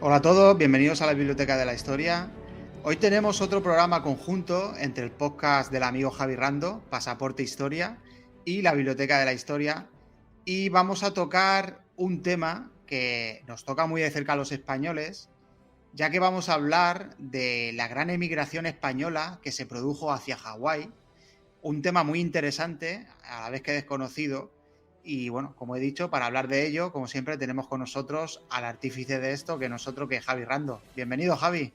Hola a todos, bienvenidos a la Biblioteca de la Historia. Hoy tenemos otro programa conjunto entre el podcast del amigo Javi Rando, Pasaporte Historia, y la Biblioteca de la Historia. Y vamos a tocar un tema que nos toca muy de cerca a los españoles, ya que vamos a hablar de la gran emigración española que se produjo hacia Hawái. Un tema muy interesante, a la vez que desconocido. Y bueno, como he dicho, para hablar de ello, como siempre, tenemos con nosotros al artífice de esto, que nosotros, que es Javi Rando. Bienvenido, Javi.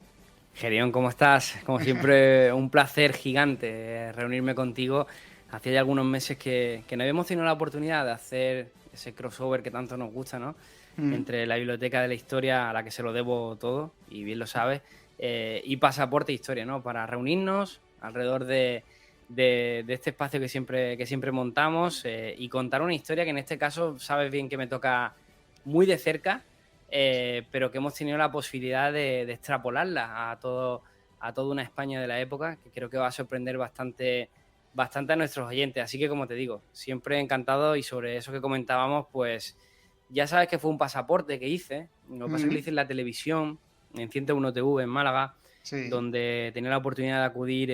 Gerión, ¿cómo estás? Como siempre, un placer gigante reunirme contigo. Hacía ya algunos meses que no habíamos tenido la oportunidad de hacer ese crossover que tanto nos gusta, ¿no? Mm. Entre la Biblioteca de la Historia, a la que se lo debo todo, y bien lo sabes, y Pasaporte Historia, ¿no? Para reunirnos alrededor de este espacio que siempre montamos y contar una historia que en este caso sabes bien que me toca muy de cerca, pero que hemos tenido la posibilidad de extrapolarla a toda una España de la época, que creo que va a sorprender bastante a nuestros oyentes. Así que, como te digo, siempre encantado. Y sobre eso que comentábamos, pues ya sabes que fue un pasaporte que hice. Lo que pasa es que lo hice en la televisión, en 101 TV en Málaga, Sí. donde tenía la oportunidad de acudir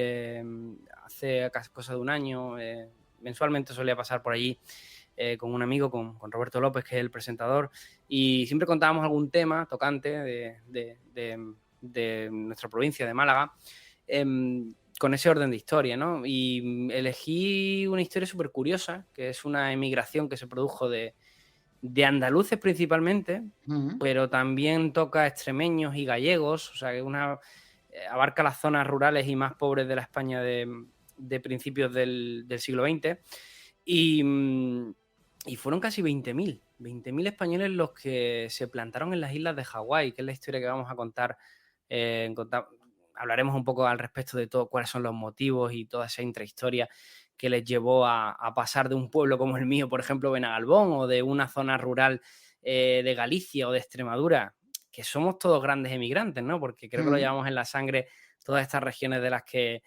hace casi cosa de un año. Mensualmente solía pasar por allí con un amigo, con Roberto López, que es el presentador, y siempre contábamos algún tema tocante de nuestra provincia, de Málaga, con ese orden de historia, ¿no? Y elegí una historia súper curiosa, que es una emigración que se produjo de andaluces principalmente, Mm. pero también toca extremeños y gallegos, o sea, que abarca las zonas rurales y más pobres de la España de principios del siglo XX. Y, y fueron casi 20.000 españoles los que se plantaron en las islas de Hawái, que es la historia que vamos a contar. Hablaremos un poco al respecto de todo, cuáles son los motivos y toda esa intrahistoria que les llevó a pasar de un pueblo como el mío, por ejemplo, Benagalbón, o de una zona rural de Galicia o de Extremadura, que somos todos grandes emigrantes, ¿no? Porque creo que lo Mm. llevamos en la sangre todas estas regiones de las que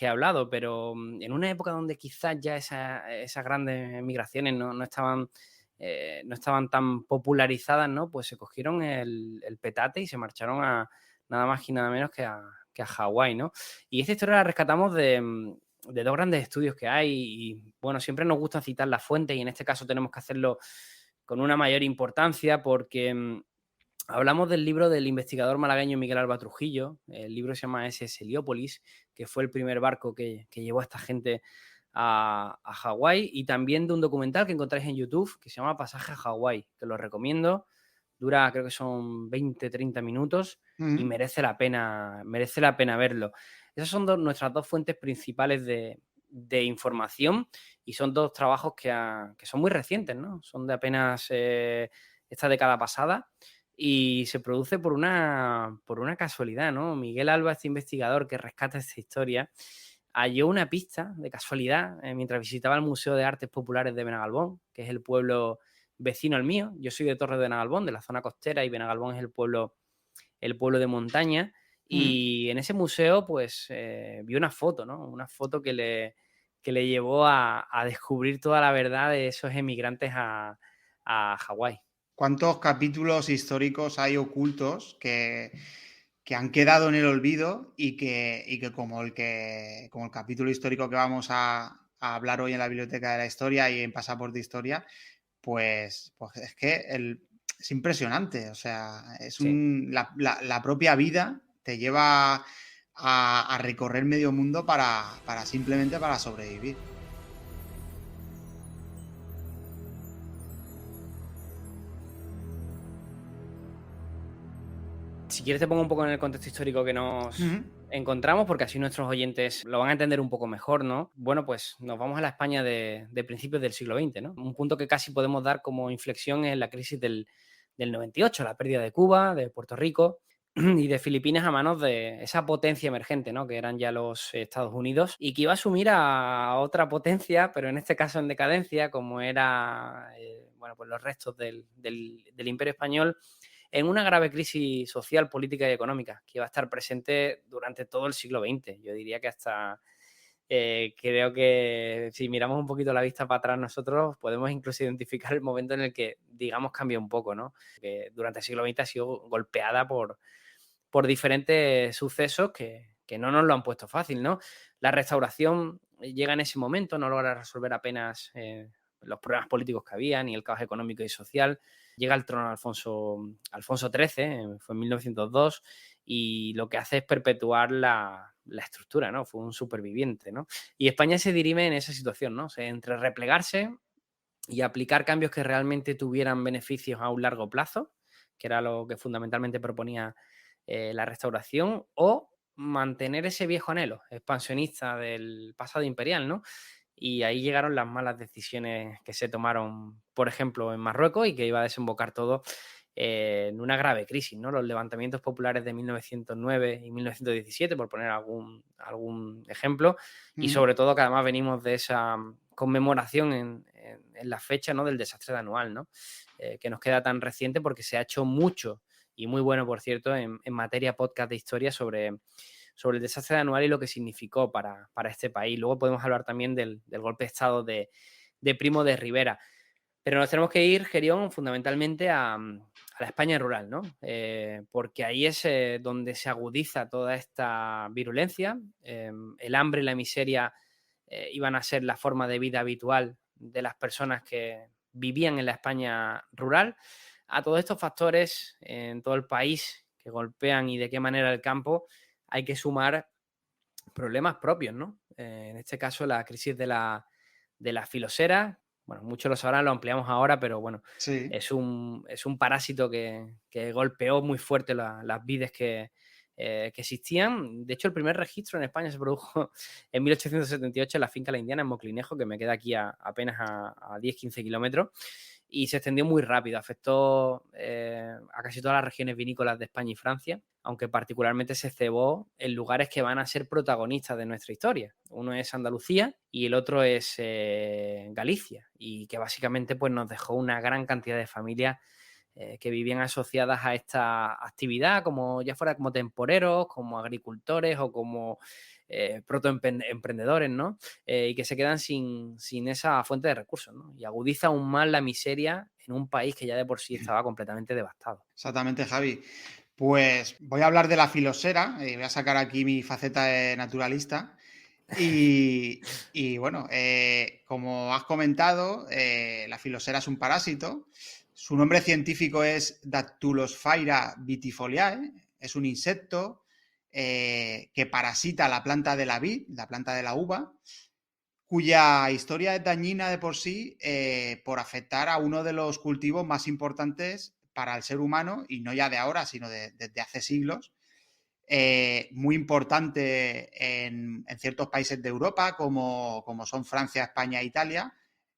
he hablado, pero en una época donde quizás ya esas grandes migraciones no estaban tan popularizadas, ¿no? Pues se cogieron el petate y se marcharon a nada más y nada menos que a Hawái, ¿no? Y esta historia la rescatamos de dos grandes estudios que hay y, bueno, siempre nos gusta citar las fuentes, y en este caso tenemos que hacerlo con una mayor importancia porque hablamos del libro del investigador malagueño Miguel Alba Trujillo. El libro se llama SS Heliópolis, que fue el primer barco que llevó a esta gente a Hawái, y también de un documental que encontráis en YouTube que se llama Pasaje a Hawái, que lo recomiendo. Dura, creo que son 20-30 minutos, y Mm. merece la pena verlo. Esas son nuestras dos fuentes principales de información, y son dos trabajos que son muy recientes, ¿no? Son de apenas esta década pasada, y se produce por una casualidad, ¿no? Miguel Alba, este investigador que rescata esta historia, halló una pista de casualidad mientras visitaba el Museo de Artes Populares de Benagalbón, que es el pueblo vecino al mío. Yo soy de Torres de Benagalbón, de la zona costera, y Benagalbón es el pueblo de montaña. Mm. Y en ese museo, pues, vi una foto, ¿no? Una foto que le llevó a descubrir toda la verdad de esos emigrantes a Hawái. ¿Cuántos capítulos históricos hay ocultos que han quedado en el olvido y que como el capítulo histórico que vamos a hablar hoy en la Biblioteca de la Historia y en Pasaporte Historia, pues es que es impresionante. O sea, Sí. la propia vida te lleva a recorrer medio mundo para simplemente para sobrevivir. Si quieres te pongo un poco en el contexto histórico que nos Ujú. encontramos, porque así nuestros oyentes lo van a entender un poco mejor, ¿no? Bueno, pues nos vamos a la España de principios del siglo XX, ¿no? Un punto que casi podemos dar como inflexión en la crisis del 98, la pérdida de Cuba, de Puerto Rico y de Filipinas a manos de esa potencia emergente, ¿no? Que eran ya los Estados Unidos, y que iba a asumir a otra potencia, pero en este caso en decadencia, como era, bueno, pues los restos del Imperio Español, en una grave crisis social, política y económica que iba a estar presente durante todo el siglo XX. Yo diría que hasta creo que si miramos un poquito la vista para atrás nosotros podemos incluso identificar el momento en el que, digamos, cambia un poco, ¿no? Que durante el siglo XX ha sido golpeada por diferentes sucesos que no nos lo han puesto fácil, ¿no? La restauración llega en ese momento, no logra resolver apenas los problemas políticos que había, ni el caos económico y social. Llega al trono Alfonso XIII, fue en 1902, y lo que hace es perpetuar la estructura, ¿no? Fue un superviviente, ¿no? Y España se dirime en esa situación, ¿no? O sea, entre replegarse y aplicar cambios que realmente tuvieran beneficios a un largo plazo, que era lo que fundamentalmente proponía la restauración, o mantener ese viejo anhelo expansionista del pasado imperial, ¿no? Y ahí llegaron las malas decisiones que se tomaron, por ejemplo, en Marruecos, y que iba a desembocar todo en una grave crisis, ¿no? Los levantamientos populares de 1909 y 1917, por poner algún ejemplo, y sobre todo que además venimos de esa conmemoración en la fecha, ¿no? Del desastre de Anual, ¿no? Que nos queda tan reciente porque se ha hecho mucho, y muy bueno, por cierto, en materia podcast de historia sobre el desastre de Anual y lo que significó para este país. Luego podemos hablar también del golpe de Estado de Primo de Rivera. Pero nos tenemos que ir, Gerión, fundamentalmente a la España rural, ¿no? Porque ahí es donde se agudiza toda esta virulencia. El hambre y la miseria iban a ser la forma de vida habitual de las personas que vivían en la España rural. A todos estos factores en todo el país que golpean y de qué manera el campo, hay que sumar problemas propios, ¿no? En este caso, la crisis de la filosera. Bueno, muchos lo sabrán, lo ampliamos ahora, pero bueno, Sí. es un parásito que golpeó muy fuerte las vides que existían. De hecho, el primer registro en España se produjo en 1878 en la finca La Indiana, en Moclinejo, que me queda aquí apenas a 10-15 kilómetros, y se extendió muy rápido. Afectó a casi todas las regiones vinícolas de España y Francia, aunque particularmente se cebó en lugares que van a ser protagonistas de nuestra historia. Uno es Andalucía y el otro es Galicia, y que básicamente pues, nos dejó una gran cantidad de familias que vivían asociadas a esta actividad, como ya fuera como temporeros, como agricultores o como protoemprendedores, ¿no? Y que se quedan sin esa fuente de recursos, ¿no? Y agudiza aún más la miseria en un país que ya de por sí estaba completamente devastado. Exactamente, Javi. Pues voy a hablar de la filosera, voy a sacar aquí mi faceta de naturalista. Y bueno, como has comentado, la filosera es un parásito. Su nombre científico es Dactylosphira vitifoliae. Es un insecto que parasita la planta de la vid, la planta de la uva, cuya historia es dañina de por sí por afectar a uno de los cultivos más importantes para el ser humano, y no ya de ahora, sino desde hace siglos. Muy importante en ciertos países de Europa, como son Francia, España e Italia.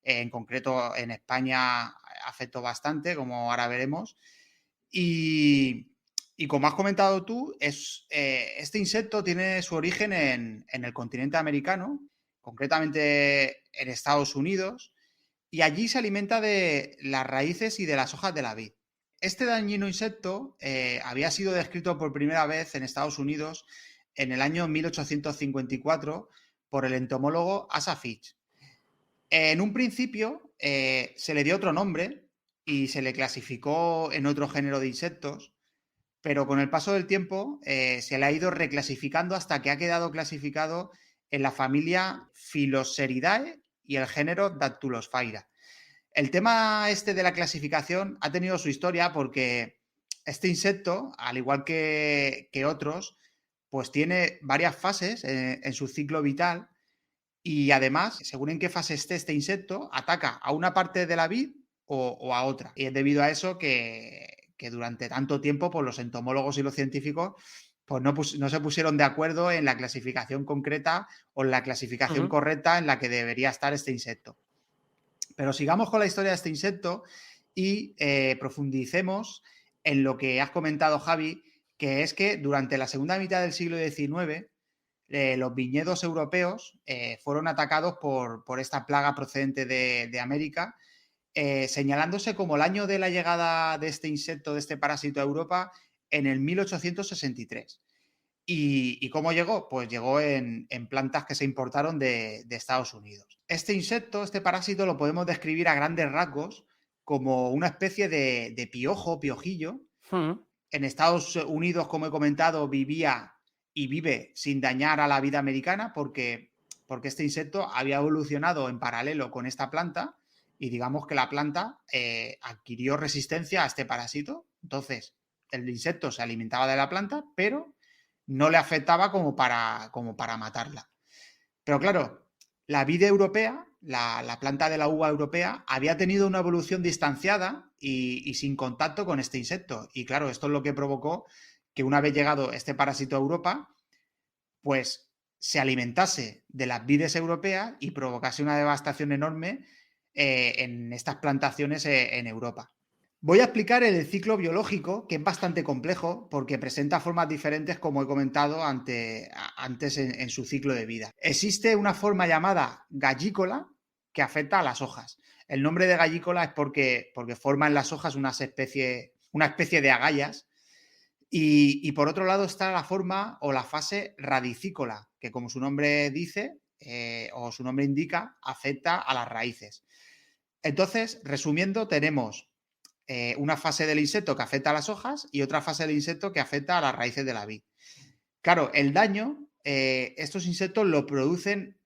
En concreto, en España afectó bastante, como ahora veremos. Y como has comentado tú, este insecto tiene su origen en el continente americano, concretamente en Estados Unidos, y allí se alimenta de las raíces y de las hojas de la vid. Este dañino insecto había sido descrito por primera vez en Estados Unidos en el año 1854 por el entomólogo Asa Fitch. En un principio se le dio otro nombre y se le clasificó en otro género de insectos, pero con el paso del tiempo se le ha ido reclasificando hasta que ha quedado clasificado en la familia Phylloxeridae y el género Dactylosphira. El tema este de la clasificación ha tenido su historia porque este insecto, al igual que otros, pues tiene varias fases en su ciclo vital, y además, según en qué fase esté este insecto, ataca a una parte de la vid o a otra. Y es debido a eso que durante tanto tiempo pues, los entomólogos y los científicos pues no se pusieron de acuerdo en la clasificación concreta o en la clasificación correcta en la que debería estar este insecto. Pero sigamos con la historia de este insecto y profundicemos en lo que has comentado, Javi, que es que durante la segunda mitad del siglo XIX los viñedos europeos fueron atacados por esta plaga procedente de América, señalándose como el año de la llegada de este insecto, de este parásito a Europa, en el 1863. ¿Y cómo llegó? Pues llegó en plantas que se importaron de Estados Unidos. Este insecto, este parásito, lo podemos describir a grandes rasgos como una especie de piojo, piojillo. Mm. En Estados Unidos, como he comentado, vivía y vive sin dañar a la vida americana porque este insecto había evolucionado en paralelo con esta planta y digamos que la planta adquirió resistencia a este parásito. Entonces, el insecto se alimentaba de la planta, pero no le afectaba como para matarla. Pero claro, la vid europea, la planta de la uva europea, había tenido una evolución distanciada y sin contacto con este insecto. Y claro, esto es lo que provocó que una vez llegado este parásito a Europa, pues se alimentase de las vides europeas y provocase una devastación enorme en estas plantaciones en Europa. Voy a explicar el ciclo biológico, que es bastante complejo porque presenta formas diferentes, como he comentado antes en su ciclo de vida. Existe una forma llamada gallícola que afecta a las hojas. El nombre de gallícola es porque forma en las hojas una especie de agallas. Por otro lado está la forma o la fase radicícola, que como su nombre dice o su nombre indica, afecta a las raíces. Entonces, resumiendo, tenemos una fase del insecto que afecta a las hojas y otra fase del insecto que afecta a las raíces de la vid. Claro, el daño, estos insectos lo producen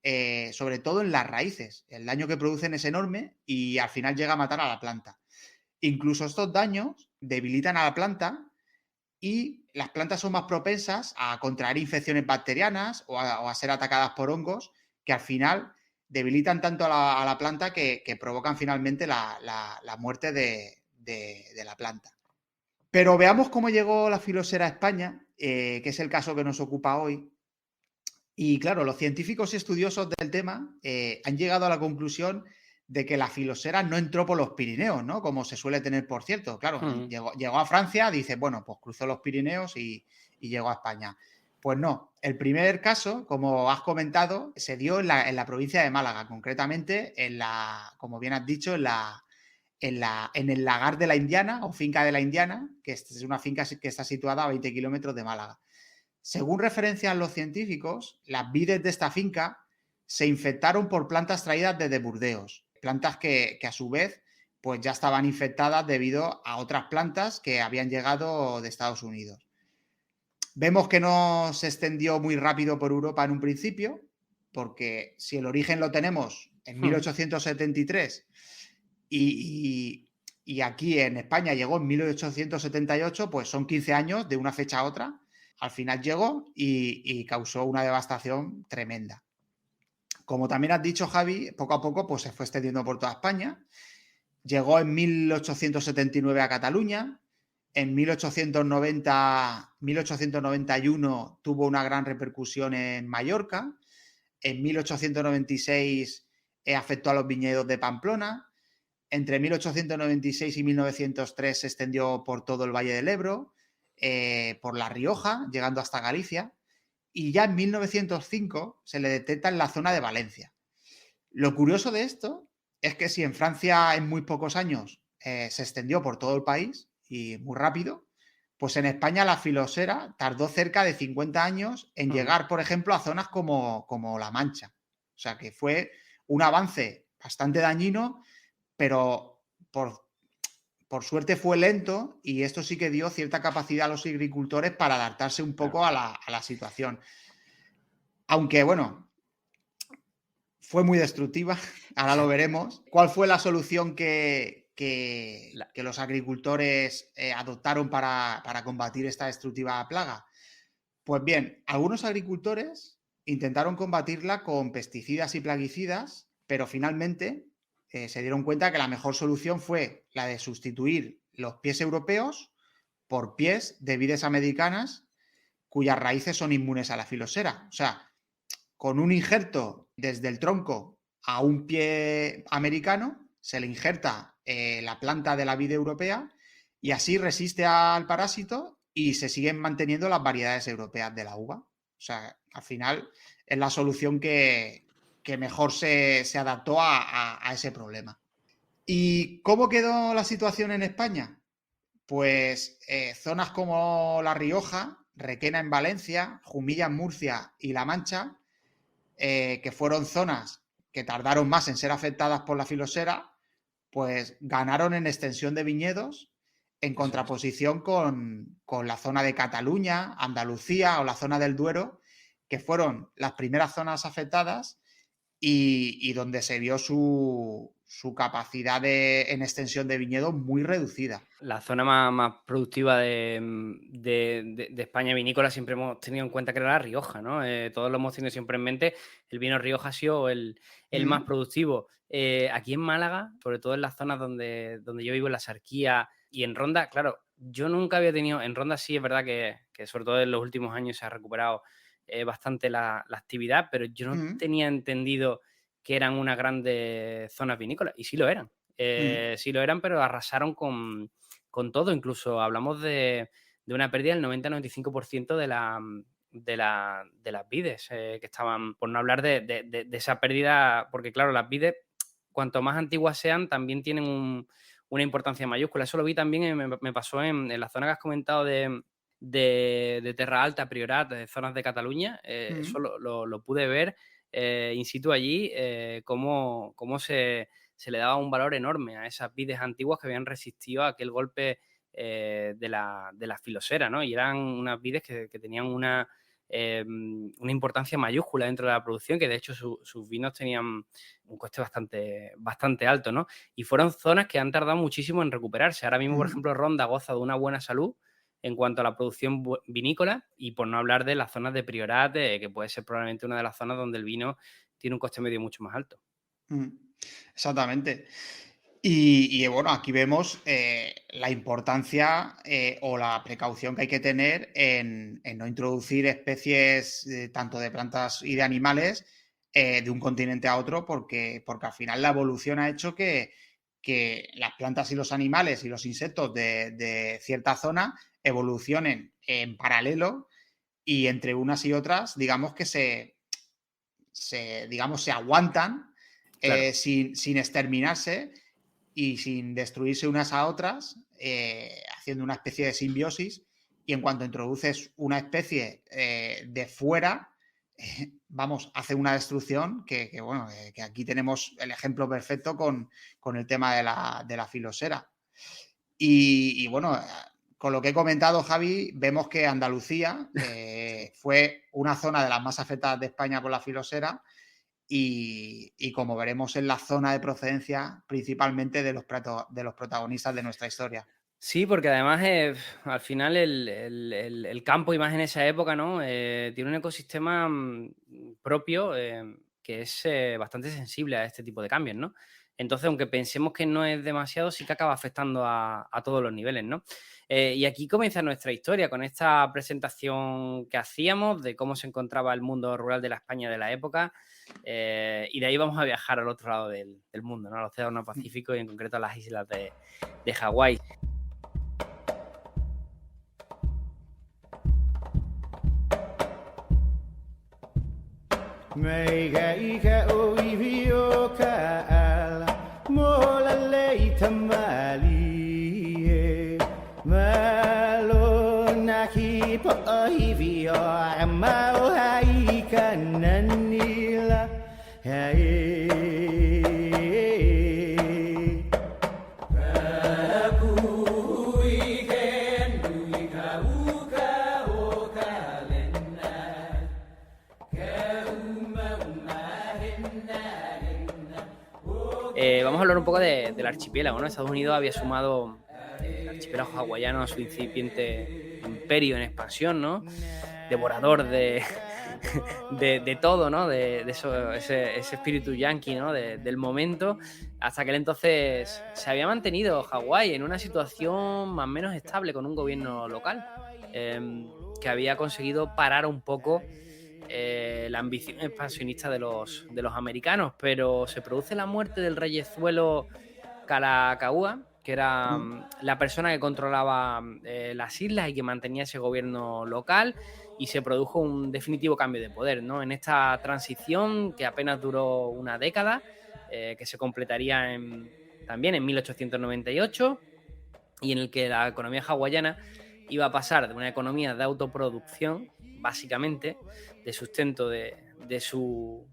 sobre todo en las raíces. El daño que producen es enorme y al final llega a matar a la planta. Incluso estos daños debilitan a la planta y las plantas son más propensas a contraer infecciones bacterianas o a ser atacadas por hongos que al final debilitan tanto a la planta que provocan finalmente la muerte de la planta. Pero veamos cómo llegó la filosera a España, que es el caso que nos ocupa hoy. Y claro, los científicos y estudiosos del tema han llegado a la conclusión de que la filosera no entró por los Pirineos, ¿no? Como se suele tener, por cierto. Claro, llegó a Francia, dice, bueno, pues cruzó los Pirineos y llegó a España. Pues no, el primer caso, como has comentado, se dio en la provincia de Málaga, concretamente como bien has dicho, en el lagar de la Indiana o finca de la Indiana, que es una finca que está situada a 20 kilómetros de Málaga. Según referencian los científicos, las vides de esta finca se infectaron por plantas traídas desde Burdeos, plantas que a su vez pues ya estaban infectadas debido a otras plantas que habían llegado de Estados Unidos. Vemos que no se extendió muy rápido por Europa en un principio, porque si el origen lo tenemos en 1873 y aquí en España llegó en 1878, pues son 15 años de una fecha a otra. Al final llegó y causó una devastación tremenda. Como también has dicho, Javi, poco a poco pues, se fue extendiendo por toda España. Llegó en 1879 a Cataluña. En 1891 tuvo una gran repercusión en Mallorca. En 1896 afectó a los viñedos de Pamplona. Entre 1896 y 1903 se extendió por todo el Valle del Ebro, por La Rioja, llegando hasta Galicia, y ya en 1905 se le detecta en la zona de Valencia. Lo curioso de esto es que si en Francia en muy pocos años se extendió por todo el país y muy rápido, pues en España la filosera tardó cerca de 50 años en llegar, por ejemplo, a zonas como La Mancha. O sea que fue un avance bastante dañino, pero por suerte fue lento y esto sí que dio cierta capacidad a los agricultores para adaptarse un poco a la situación. Aunque, bueno, fue muy destructiva, ahora lo veremos. ¿Cuál fue la solución que los agricultores adoptaron para combatir esta destructiva plaga? Pues bien, algunos agricultores intentaron combatirla con pesticidas y plaguicidas, pero finalmente se dieron cuenta que la mejor solución fue la de sustituir los pies europeos por pies de vides americanas cuyas raíces son inmunes a la filosera. O sea, con un injerto desde el tronco a un pie americano, se le injerta la planta de la vid europea y así resiste al parásito y se siguen manteniendo las variedades europeas de la uva. O sea, al final es la solución que mejor se adaptó a ese problema. ¿Y cómo quedó la situación en España? Pues zonas como La Rioja Requena en Valencia, Jumilla en Murcia y La Mancha, que fueron zonas que tardaron más en ser afectadas por la filosera, pues ganaron en extensión de viñedos en contraposición con la zona de Cataluña, Andalucía o la zona del Duero, que fueron las primeras zonas afectadas y donde se vio su capacidad en extensión de viñedo muy reducida. La zona más productiva de España vinícola siempre hemos tenido en cuenta que era La Rioja, ¿no? Todos lo hemos tenido siempre en mente. El vino Rioja ha sido el más productivo. Aquí en Málaga, sobre todo en las zonas donde yo vivo, en la Sarquía y en Ronda, claro, yo nunca había tenido... En Ronda sí es verdad que sobre todo en los últimos años se ha recuperado bastante la actividad, pero yo no tenía entendido que eran unas grandes zonas vinícolas, y sí lo eran. Sí lo eran, pero arrasaron con todo. Incluso hablamos de una pérdida del 90-95% de las vides que estaban, por no hablar de esa pérdida, porque claro, las vides, cuanto más antiguas sean, también tienen una importancia mayúscula. Eso lo vi también, me pasó en la zona que has comentado de Terra Alta, Priorat, de zonas de Cataluña. Eso lo pude ver in situ allí, cómo se le daba un valor enorme a esas vides antiguas que habían resistido a aquel golpe de la filosera, ¿no? Y eran unas vides que tenían una importancia mayúscula dentro de la producción, que de hecho sus vinos tenían un coste bastante alto, ¿no? Y fueron zonas que han tardado muchísimo en recuperarse. Ahora mismo, por ejemplo, Ronda goza de una buena salud en cuanto a la producción vinícola, y por no hablar de las zonas de Priorat, que puede ser probablemente una de las zonas donde el vino tiene un coste medio mucho más alto. Exactamente. Y bueno, aquí vemos la importancia o la precaución que hay que tener en no introducir especies tanto de plantas y de animales de un continente a otro, porque al final la evolución ha hecho que las plantas y los animales y los insectos de cierta zona evolucionen en paralelo, y entre unas y otras, digamos que se aguantan Claro. sin exterminarse y sin destruirse unas a otras, haciendo una especie de simbiosis. Y en cuanto introduces una especie de fuera, hace una destrucción que aquí tenemos el ejemplo perfecto con el tema de la filosera. Y bueno, con lo que he comentado, Javi, vemos que Andalucía fue una zona de las más afectadas de España por la filosera, y como veremos, en la zona de procedencia principalmente de los protagonistas de nuestra historia. Sí, porque además al final el campo y más en esa época, ¿no? Tiene un ecosistema propio que es bastante sensible a este tipo de cambios, ¿no? Entonces, aunque pensemos que no es demasiado, sí que acaba afectando a todos los niveles, ¿no? Y aquí comienza nuestra historia con esta presentación que hacíamos de cómo se encontraba el mundo rural de la España de la época, y de ahí vamos a viajar al otro lado del mundo, ¿no? Al Océano Pacífico y en concreto a las islas de Hawái. Vamos a hablar un poco del archipiélago, ¿no? Estados Unidos había sumado el archipiélago hawaiano a su incipiente imperio en expansión, ¿no? Devorador de todo, ¿no? De ese espíritu yanqui, ¿no? Del momento. Hasta aquel entonces se había mantenido Hawái en una situación más o menos estable con un gobierno local que había conseguido parar un poco la ambición expansionista de los americanos, pero se produce la muerte del reyezuelo Kalakaua, que era la persona que controlaba las islas y que mantenía ese gobierno local, y se produjo un definitivo cambio de poder, ¿no? En esta transición que apenas duró una década, que se completaría también en 1898, y en el que la economía hawaiana iba a pasar de una economía de autoproducción, básicamente, de sustento de sus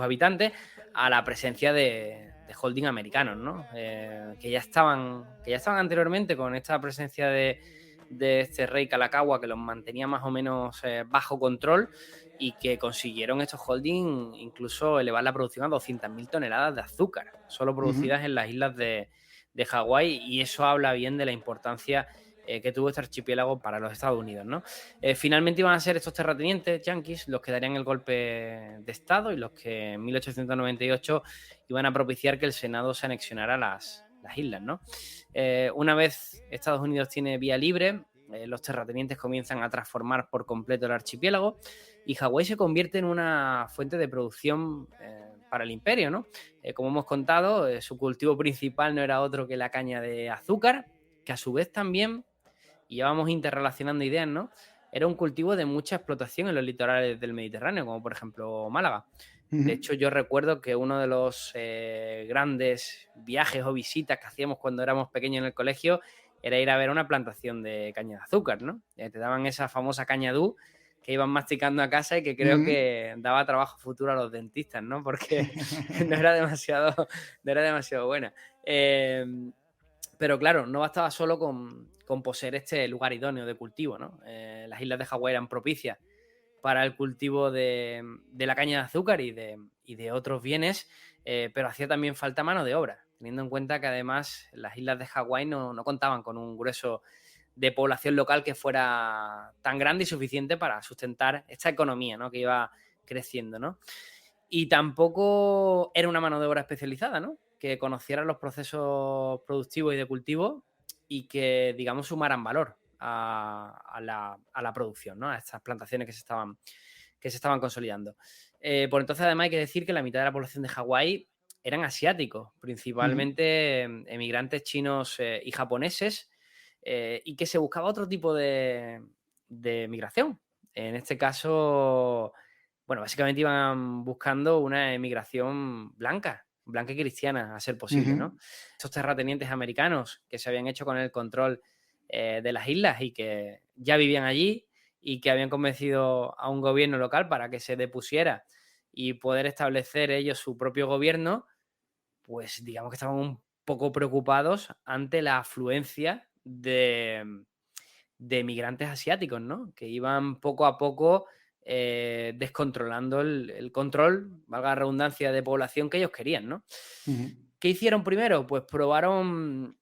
habitantes, a la presencia de holding americanos, ¿no? Que ya estaban anteriormente con esta presencia de este rey Kalakaua, que los mantenía más o menos bajo control, y que consiguieron estos holding incluso elevar la producción a 200.000 toneladas de azúcar, solo producidas en las islas de Hawái, y eso habla bien de la importancia que tuvo este archipiélago para los Estados Unidos, ¿no? Finalmente iban a ser estos terratenientes yanquis los que darían el golpe de Estado, y los que en 1898 iban a propiciar que el Senado se anexionara las islas, ¿no? Una vez Estados Unidos tiene vía libre, los terratenientes comienzan a transformar por completo el archipiélago, y Hawái se convierte en una fuente de producción para el imperio, ¿no? Como hemos contado, su cultivo principal no era otro que la caña de azúcar, que a su vez también, y ya vamos interrelacionando ideas, ¿no? Era un cultivo de mucha explotación en los litorales del Mediterráneo, como por ejemplo Málaga. De hecho, yo recuerdo que uno de los grandes viajes o visitas que hacíamos cuando éramos pequeños en el colegio era ir a ver una plantación de caña de azúcar, ¿no? Te daban esa famosa caña dú que iban masticando a casa, y que creo que daba trabajo futuro a los dentistas, ¿no? Porque no era demasiado buena. Pero claro, no bastaba solo con poseer este lugar idóneo de cultivo, ¿no? Las islas de Hawái eran propicias para el cultivo de la caña de azúcar y de otros bienes, pero hacía también falta mano de obra, teniendo en cuenta que además las islas de Hawái no contaban con un grueso de población local que fuera tan grande y suficiente para sustentar esta economía, ¿no? Que iba creciendo, ¿no? Y tampoco era una mano de obra especializada, ¿no? Que conociera los procesos productivos y de cultivo, y que, digamos, sumaran valor a la producción, ¿no? A estas plantaciones que se estaban consolidando. Por entonces, además, hay que decir que la mitad de la población de Hawái eran asiáticos, principalmente emigrantes chinos y japoneses, y que se buscaba otro tipo de migración. En este caso, bueno, básicamente iban buscando una emigración blanca y cristiana, a ser posible, ¿no? Estos terratenientes americanos que se habían hecho con el control de las islas, y que ya vivían allí, y que habían convencido a un gobierno local para que se depusiera y poder establecer ellos su propio gobierno, pues digamos que estaban un poco preocupados ante la afluencia de migrantes asiáticos, ¿no? Que iban poco a poco descontrolando el control, valga la redundancia, de población que ellos querían, ¿no? ¿Qué hicieron primero? Pues probaron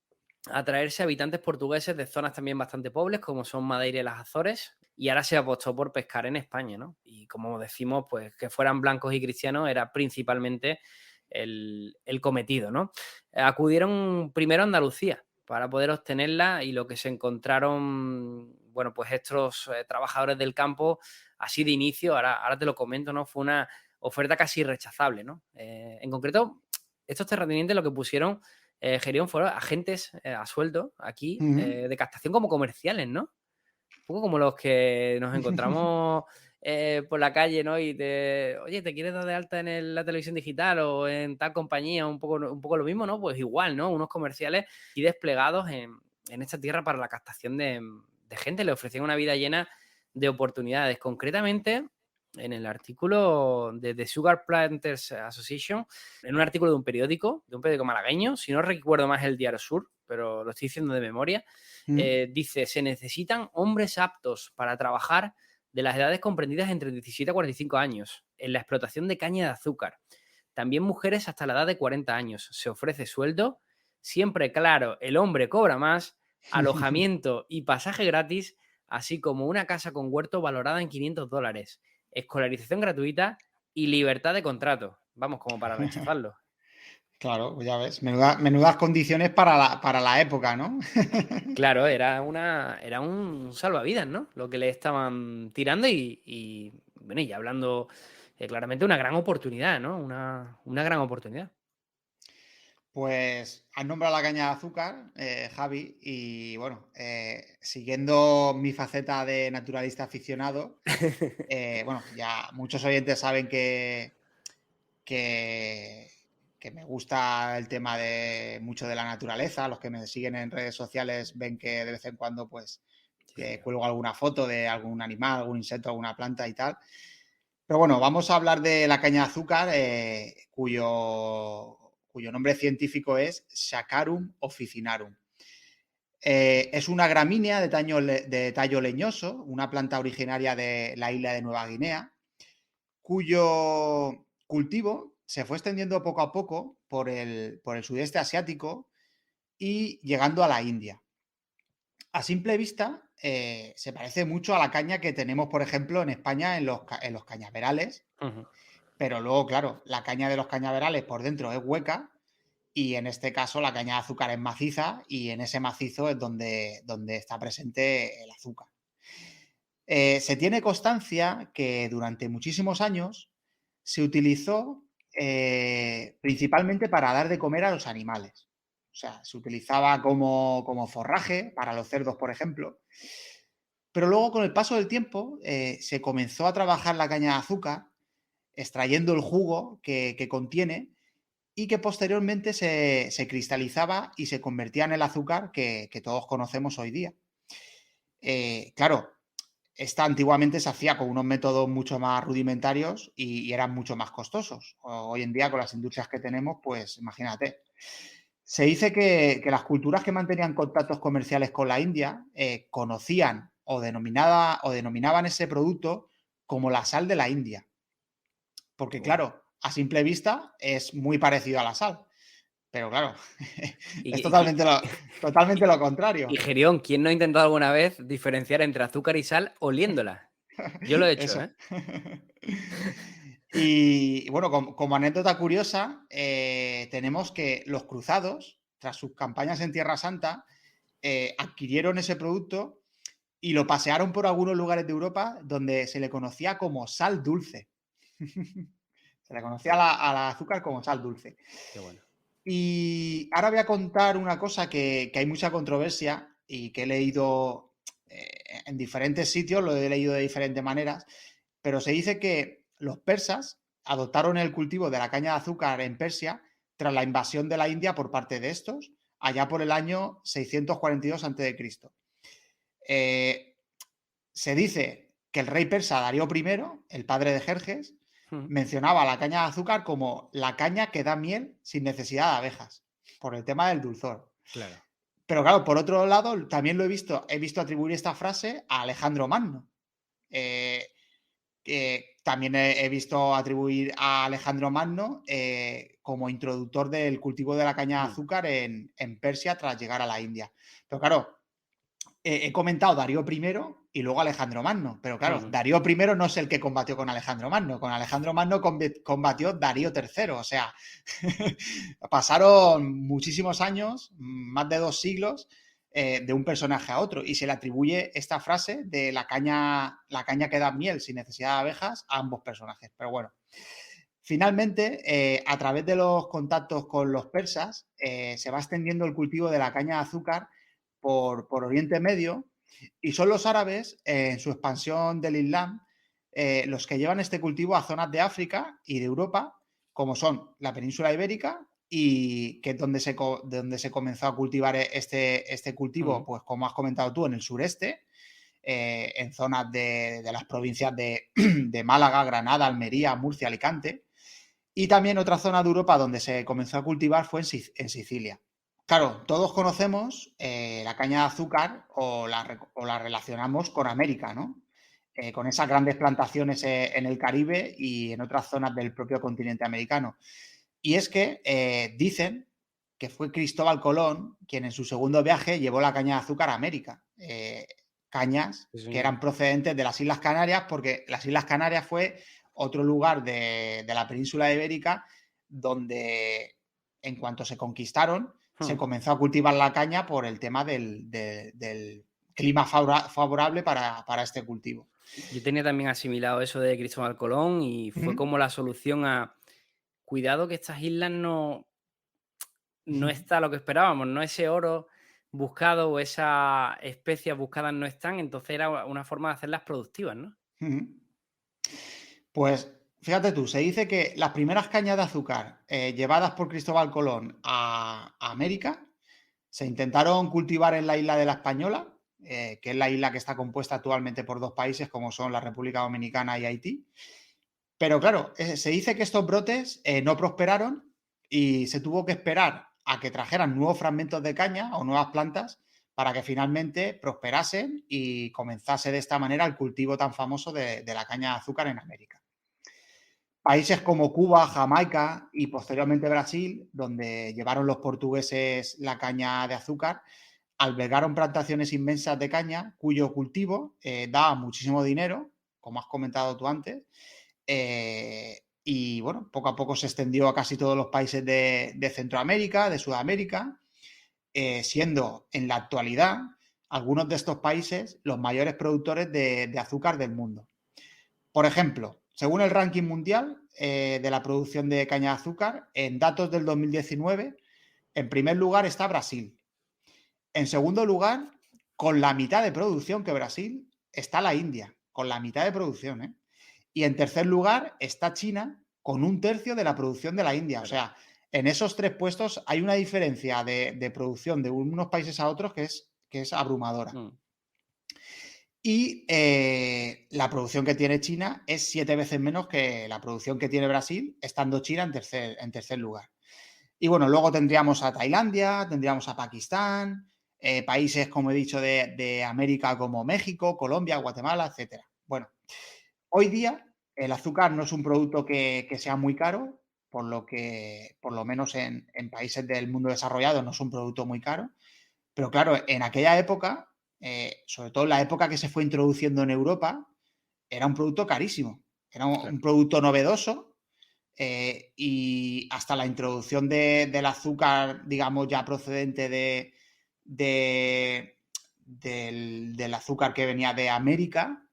atraerse habitantes portugueses de zonas también bastante pobres, como son Madeira y las Azores, y ahora se apostó por pescar en España, ¿no? Y como decimos, pues que fueran blancos y cristianos era principalmente el cometido, ¿no? Acudieron primero a Andalucía para poder obtenerla, y lo que se encontraron, bueno, pues estos trabajadores del campo, así de inicio, ahora te lo comento, ¿no? Fue una oferta casi irrechazable, ¿no? En concreto, estos terratenientes lo que pusieron Gerión fueron agentes a sueldo aquí de captación como comerciales, ¿no? Un poco como los que nos encontramos por la calle, ¿no? Y oye, ¿te quieres dar de alta en la televisión digital o en tal compañía? Un poco lo mismo, ¿no? Pues igual, ¿no? Unos comerciales y desplegados en esta tierra para la captación de gente. Le ofrecían una vida llena de oportunidades. Concretamente, en el artículo de The Sugar Planters Association, en un artículo de un periódico malagueño, si no recuerdo más el Diario Sur, pero lo estoy diciendo de memoria, dice: se necesitan hombres aptos para trabajar de las edades comprendidas entre 17 a 45 años en la explotación de caña de azúcar. También mujeres hasta la edad de 40 años. Se ofrece sueldo, siempre claro, el hombre cobra más, alojamiento y pasaje gratis, así como una casa con huerto valorada en $500, escolarización gratuita y libertad de contrato. Vamos, como para rechazarlo. Claro, pues ya ves, menudas condiciones para la época, ¿no? Claro, era un salvavidas, ¿no? Lo que le estaban tirando, bueno, y hablando claramente, una gran oportunidad, ¿no? Una gran oportunidad. Pues has nombrado la caña de azúcar, Javi, y bueno, siguiendo mi faceta de naturalista aficionado, bueno, ya muchos oyentes saben que que me gusta el tema de mucho de la naturaleza. Los que me siguen en redes sociales ven que de vez en cuando pues Sí. cuelgo alguna foto de algún animal, algún insecto, alguna planta y tal. Pero bueno, vamos a hablar de la caña de azúcar, cuyo nombre científico es Saccharum officinarum. Es una gramínea de tallo leñoso, una planta originaria de la isla de Nueva Guinea, cuyo cultivo se fue extendiendo poco a poco por el sudeste asiático y llegando a la India. A simple vista, se parece mucho a la caña que tenemos, por ejemplo, en España en los cañaverales, Ujú. pero luego, claro, la caña de los cañaverales por dentro es hueca y en este caso la caña de azúcar es maciza y en ese macizo es donde está presente el azúcar. Se tiene constancia que durante muchísimos años se utilizó principalmente para dar de comer a los animales. O sea, se utilizaba como forraje para los cerdos, por ejemplo. Pero luego, con el paso del tiempo, se comenzó a trabajar la caña de azúcar, extrayendo el jugo que contiene y que posteriormente se cristalizaba y se convertía en el azúcar que todos conocemos hoy día. Claro, esta antiguamente se hacía con unos métodos mucho más rudimentarios y eran mucho más costosos. Hoy en día, con las industrias que tenemos, pues imagínate. Se dice que las culturas que mantenían contactos comerciales con la India conocían o denominaban ese producto como la sal de la India. Porque, Wow. claro, a simple vista es muy parecido a la sal. Pero claro, es Y, y- totalmente lo contrario. y Gerión, ¿quién no ha intentado alguna vez diferenciar entre azúcar y sal oliéndola? Yo lo he hecho, Eso. ¿eh? Y bueno, como anécdota curiosa, tenemos que los cruzados, tras sus campañas en Tierra Santa, adquirieron ese producto y lo pasearon por algunos lugares de Europa donde se le conocía como sal dulce. Se le Qué conocía bueno, al azúcar como sal dulce. qué bueno. Y ahora voy a contar una cosa que hay mucha controversia y que he leído en diferentes sitios, lo he leído de diferentes maneras, pero se dice que los persas adoptaron el cultivo de la caña de azúcar en Persia tras la invasión de la India por parte de estos, allá por el año 642 a.C. Eh, Se dice que el rey persa Darío I, el padre de Jerjes, Ujú. mencionaba la caña de azúcar como la caña que da miel sin necesidad de abejas, por el tema del dulzor. Claro. Pero claro, por otro lado, también he visto atribuir esta frase a Alejandro Magno. Eh, También he visto atribuir a Alejandro Magno como introductor del cultivo de la caña de Ujú. azúcar en Persia tras llegar a la India. Pero claro, he comentado Darío I y luego Alejandro Magno, pero claro, Ujú. Darío I no es el que combatió con Alejandro Magno combatió Darío III, o sea, pasaron muchísimos años, más de 2 siglos, de un personaje a otro y se le atribuye esta frase de la caña que da miel sin necesidad de abejas a ambos personajes, pero bueno. Finalmente, a través de los contactos con los persas, se va extendiendo el cultivo de la caña de azúcar por Oriente Medio y son los árabes, en su expansión del Islam, los que llevan este cultivo a zonas de África y de Europa, como son la península ibérica y que es donde se comenzó a cultivar este cultivo, Ujú. pues como has comentado tú, en el sureste, en zonas de las provincias de Málaga, Granada, Almería, Murcia, Alicante. Y también otra zona de Europa donde se comenzó a cultivar fue en Sicilia. Claro, todos conocemos la caña de azúcar o la relacionamos con América, ¿no? Con esas grandes plantaciones en el Caribe y en otras zonas del propio continente americano. Y es que dicen que fue Cristóbal Colón quien en su segundo viaje llevó la caña de azúcar a América. Cañas Sí, que señor. eran procedentes de las Islas Canarias, porque las Islas Canarias fue otro lugar de la península ibérica donde en cuanto se conquistaron se Ujú. comenzó a cultivar la caña por el tema del clima favorable para este cultivo. Yo tenía también asimilado eso de Cristóbal Colón y Uh fue como la solución a cuidado que estas islas no -huh. está lo que esperábamos, no ese oro buscado o esas especias buscadas no están, entonces era una forma de hacerlas productivas, ¿no? Uh -huh. Pues fíjate tú, se dice que las primeras cañas de azúcar llevadas por Cristóbal Colón a América se intentaron cultivar en la isla de La Española, que es la isla que está compuesta actualmente por dos países como son la República Dominicana y Haití. Pero claro, se dice que estos brotes no prosperaron y se tuvo que esperar a que trajeran nuevos fragmentos de caña o nuevas plantas para que finalmente prosperasen y comenzase de esta manera el cultivo tan famoso de la caña de azúcar en América. Países como Cuba, Jamaica y posteriormente Brasil, donde llevaron los portugueses la caña de azúcar, albergaron plantaciones inmensas de caña cuyo cultivo daba muchísimo dinero, como has comentado tú antes, y bueno, poco a poco se extendió a casi todos los países de Centroamérica, de Sudamérica, siendo en la actualidad algunos de estos países los mayores productores de azúcar del mundo. Por ejemplo, según el ranking mundial de la producción de caña de azúcar, en datos del 2019, en primer lugar está Brasil. En segundo lugar, con la mitad de producción que Brasil, está la India, con la mitad de producción, ¿eh? Y en tercer lugar está China, con un tercio de la producción de la India. O sea, en esos tres puestos hay una diferencia de producción de unos países a otros que es abrumadora. Y la producción que tiene China es 7 veces menos que la producción que tiene Brasil, estando China en tercer lugar. Y bueno, luego tendríamos a Tailandia, tendríamos a Pakistán, países, como he dicho, de América como México, Colombia, Guatemala, etc. Bueno, hoy día el azúcar no es un producto que sea muy caro, por lo menos en países del mundo desarrollado no es un producto muy caro. Pero claro, en aquella época, sobre todo en la época que se fue introduciendo en Europa, era un producto carísimo. Era un producto novedoso y hasta la introducción del azúcar, digamos, ya procedente del azúcar que venía de América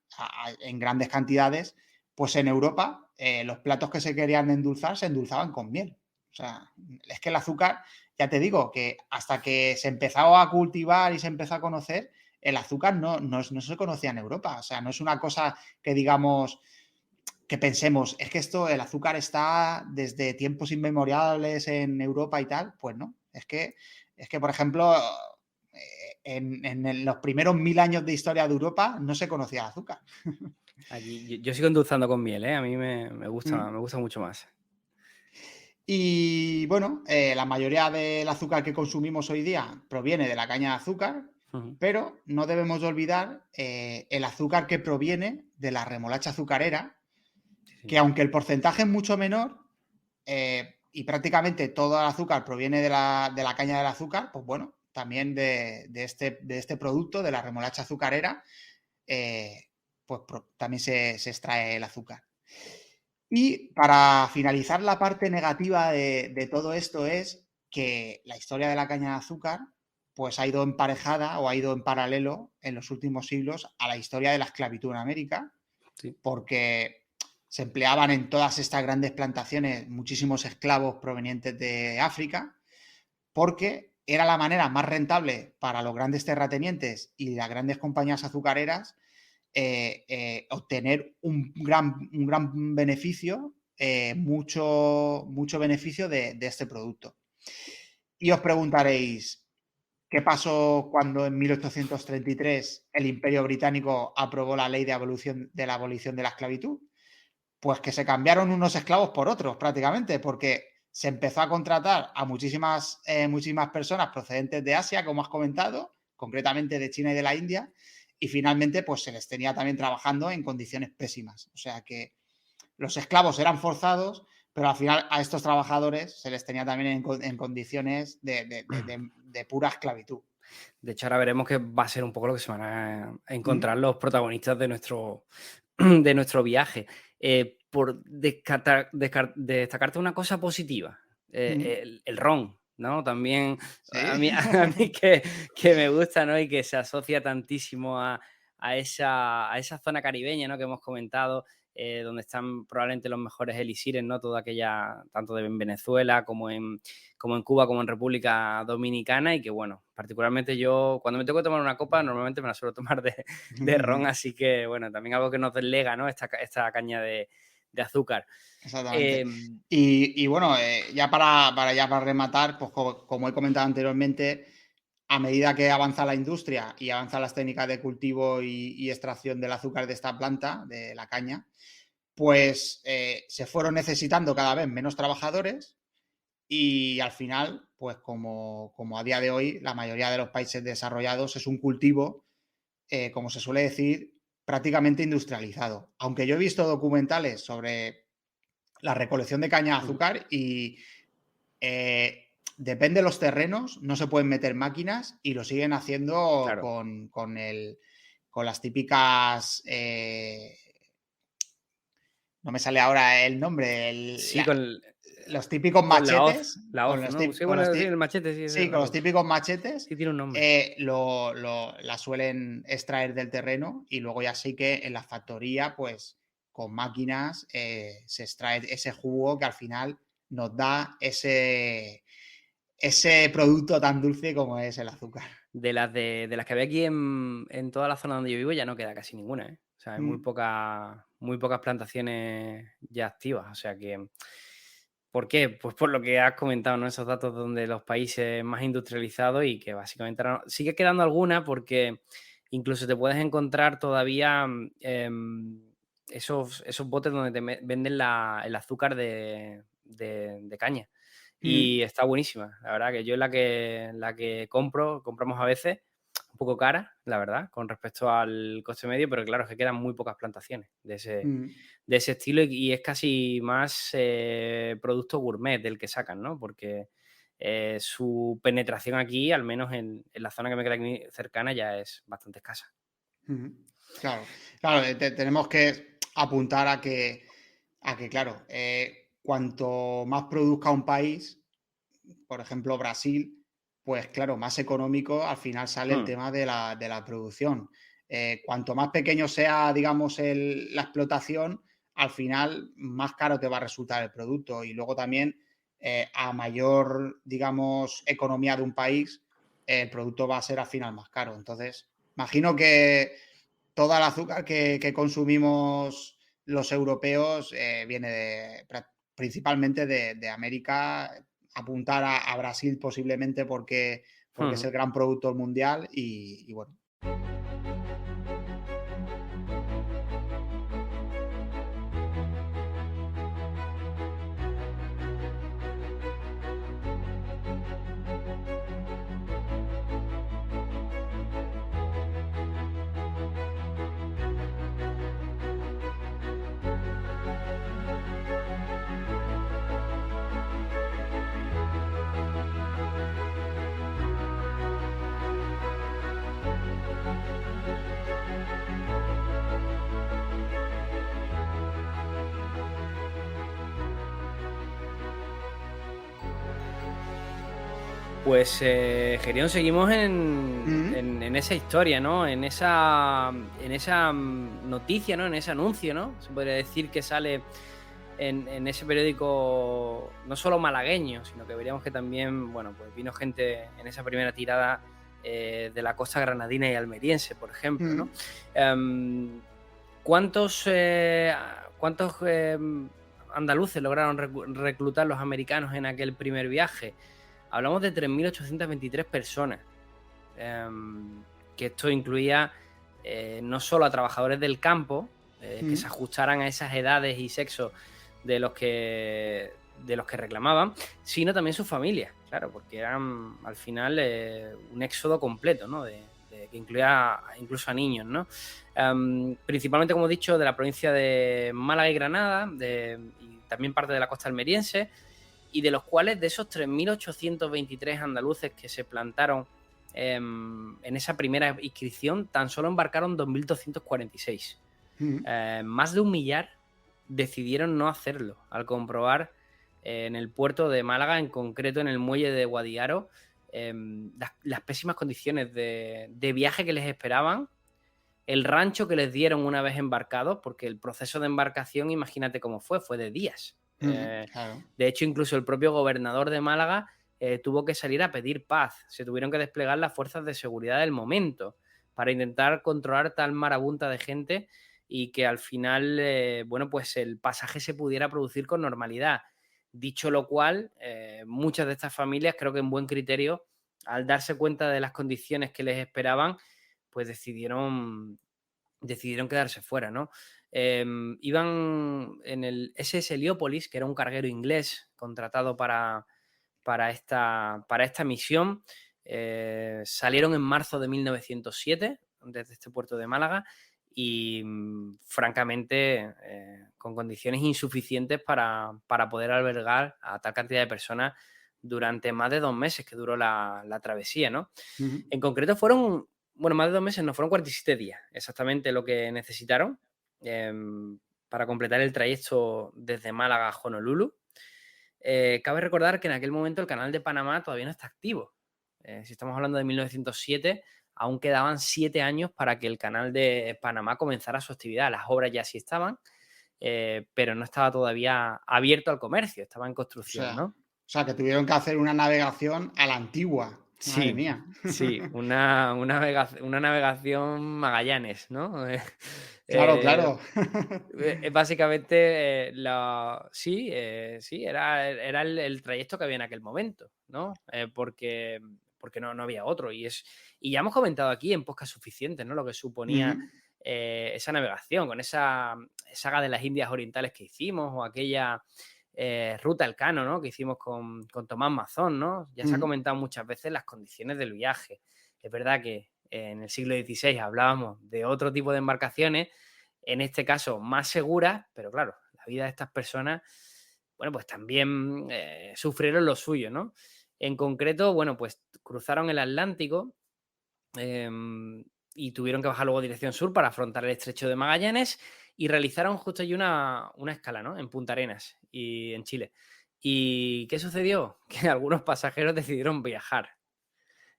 en grandes cantidades, pues en Europa los platos que se querían endulzar se endulzaban con miel. O sea, es que el azúcar, ya te digo, que hasta que se empezó a cultivar y se empezó a conocer, el azúcar no se conocía en Europa. O sea, no es una cosa que digamos que pensemos, es que el azúcar está desde tiempos inmemoriales en Europa y tal. Pues no, es que por ejemplo, en los primeros 1000 años de historia de Europa no se conocía el azúcar. Aquí, yo sigo endulzando con miel, ¿eh? A mí me gusta mucho más. Y bueno, la mayoría del azúcar que consumimos hoy día proviene de la caña de azúcar, pero no debemos de olvidar el azúcar que proviene de la remolacha azucarera, que aunque el porcentaje es mucho menor y prácticamente todo el azúcar proviene de la caña del azúcar, pues bueno, también de este producto, de la remolacha azucarera, pues también se extrae el azúcar. Y para finalizar la parte negativa de todo esto es que la historia de la caña de azúcar pues ha ido emparejada o ha ido en paralelo en los últimos siglos a la historia de la esclavitud en América, porque se empleaban en todas estas grandes plantaciones muchísimos esclavos provenientes de África, porque era la manera más rentable para los grandes terratenientes y las grandes compañías azucareras obtener un gran beneficio, mucho beneficio de este producto. Y os preguntaréis, ¿qué pasó cuando en 1833 el Imperio Británico aprobó la ley de la abolición de la esclavitud? Pues que se cambiaron unos esclavos por otros prácticamente, porque se empezó a contratar a muchísimas personas procedentes de Asia, como has comentado, concretamente de China y de la India, y finalmente pues se les tenía también trabajando en condiciones pésimas. O sea que los esclavos eran forzados, pero al final a estos trabajadores se les tenía también en condiciones de pura esclavitud. De hecho, ahora veremos que va a ser un poco lo que se van a encontrar los protagonistas de nuestro viaje. Por destacarte una cosa positiva, el ron, ¿no? También ¿Sí? a mí que me gusta, ¿no? Y que se asocia tantísimo a esa zona caribeña, ¿no? Que hemos comentado, donde están probablemente los mejores elixires, ¿no? Toda aquella, tanto en Venezuela como en Cuba, como en República Dominicana, y que, bueno, particularmente yo, cuando me tengo que tomar una copa, normalmente me la suelo tomar de ron, así que, bueno, también algo que nos deslega, ¿no? Esta caña de azúcar. Exactamente. Y bueno, ya para rematar, pues como he comentado anteriormente, a medida que avanza la industria y avanzan las técnicas de cultivo y extracción del azúcar de esta planta, de la caña, pues se fueron necesitando cada vez menos trabajadores y al final, pues como a día de hoy, la mayoría de los países desarrollados es un cultivo, como se suele decir, prácticamente industrializado. Aunque yo he visto documentales sobre la recolección de caña de azúcar y depende de los terrenos, no se pueden meter máquinas y lo siguen haciendo Claro. con las típicas... no me sale ahora el nombre, Sí, los típicos con la hoz, machetes, ¿no? Sí, bueno, sí, el machete, sí, esa es sí, la con los hoz. típicos machetes, Sí tiene un nombre. la suelen extraer del terreno y luego ya sí que en la factoría, pues con máquinas se extrae ese jugo que al final nos da ese producto tan dulce como es el azúcar. De las que había aquí en toda la zona donde yo vivo ya no queda casi ninguna, ¿eh? O sea, hay Mm, muy pocas plantaciones ya activas. O sea que, ¿por qué? Pues por lo que has comentado, ¿no? Esos datos donde los países más industrializados y que básicamente ahora sigue quedando alguna porque incluso te puedes encontrar todavía esos botes donde venden el azúcar de caña. mm, Y está buenísima. La verdad que yo la que compramos a veces, un poco cara, la verdad, con respecto al coste medio, pero claro, es que quedan muy pocas plantaciones mm, de ese estilo y es casi más producto gourmet del que sacan, ¿no? Porque su penetración aquí, al menos en la zona que me queda aquí cercana, ya es bastante escasa. mm. Claro, claro, tenemos que apuntar a que claro, cuanto más produzca un país, por ejemplo, Brasil, pues claro, más económico al final sale el Hmm. tema de la producción. Cuanto más pequeño sea, digamos, la explotación, al final más caro te va a resultar el producto. Y luego también, a mayor, digamos, economía de un país, el producto va a ser al final más caro. Entonces, imagino que toda el azúcar que consumimos los europeos viene principalmente de América, apuntar a Brasil posiblemente porque es Ujú. el gran productor mundial y bueno. Pues, Gerión, seguimos en, Mm, en- en esa historia, ¿no? En esa noticia, ¿no? En ese anuncio, ¿no? Se podría decir que sale en ese periódico, no solo malagueño, sino que veríamos que también, bueno, pues vino gente en esa primera tirada de la costa granadina y almeriense, por ejemplo, ¿no? mm, Em, ¿Cuántos andaluces lograron reclutar los americanos en aquel primer viaje? Hablamos de 3.823 personas, que esto incluía no solo a trabajadores del campo, que se mm, ajustaran a esas edades y sexos de los que reclamaban, sino también sus familias, claro, porque eran al final un éxodo completo, ¿no? Que incluía incluso a niños, ¿no? Principalmente, como he dicho, de la provincia de Málaga y Granada, y también parte de la costa almeriense, y de los cuales, de esos 3.823 andaluces que se plantaron en esa primera inscripción, tan solo embarcaron 2.246. mm, Más de un millar decidieron no hacerlo, al comprobar en el puerto de Málaga, en concreto en el muelle de Guadiaro, las pésimas condiciones de viaje que les esperaban, el rancho que les dieron una vez embarcados, porque el proceso de embarcación, imagínate cómo fue de días. claro. De hecho, incluso el propio gobernador de Málaga tuvo que salir a pedir paz. Se tuvieron que desplegar las fuerzas de seguridad del momento para intentar controlar tal marabunta de gente y que al final, bueno, pues el pasaje se pudiera producir con normalidad. Dicho lo cual, muchas de estas familias, creo que en buen criterio, al darse cuenta de las condiciones que les esperaban, pues decidieron quedarse fuera, ¿no? Iban en el SS Heliópolis, que era un carguero inglés contratado para esta misión. Salieron en marzo de 1907 desde este puerto de Málaga y, francamente, con condiciones insuficientes para poder albergar a tal cantidad de personas durante más de 2 meses que duró la travesía, ¿no? Ujú. En concreto fueron, bueno, más de 2 meses, no, fueron 47 días, exactamente lo que necesitaron para completar el trayecto desde Málaga a Honolulu. Cabe recordar que en aquel momento el canal de Panamá todavía no está activo. Si estamos hablando de 1907, aún quedaban 7 años para que el canal de Panamá comenzara su actividad. Las obras ya sí estaban, pero no estaba todavía abierto al comercio, estaba en construcción, ¿no? O sea, que tuvieron que hacer una navegación a la antigua. Madre Sí, mía. sí, una navegación Magallanes, ¿no? Claro, Eh, claro. básicamente, sí, sí, era el trayecto que había en aquel momento, ¿no? Porque no había otro. Y ya hemos comentado aquí en podcast suficientes, ¿no? Lo que suponía Ujú. esa navegación, con esa saga de las Indias Orientales que hicimos, o aquella Ruta Elcano, ¿no? Que hicimos con Tomás Mazón, ¿no? Ya se ha Ujú. comentado muchas veces las condiciones del viaje. Es verdad que en el siglo XVI hablábamos de otro tipo de embarcaciones, en este caso más seguras, pero claro, la vida de estas personas, bueno, pues también sufrieron lo suyo, ¿no? En concreto, bueno, pues cruzaron el Atlántico y tuvieron que bajar luego dirección sur para afrontar el estrecho de Magallanes y realizaron justo allí una escala, ¿no? En Punta Arenas y en Chile. ¿Y qué sucedió? Que algunos pasajeros decidieron viajar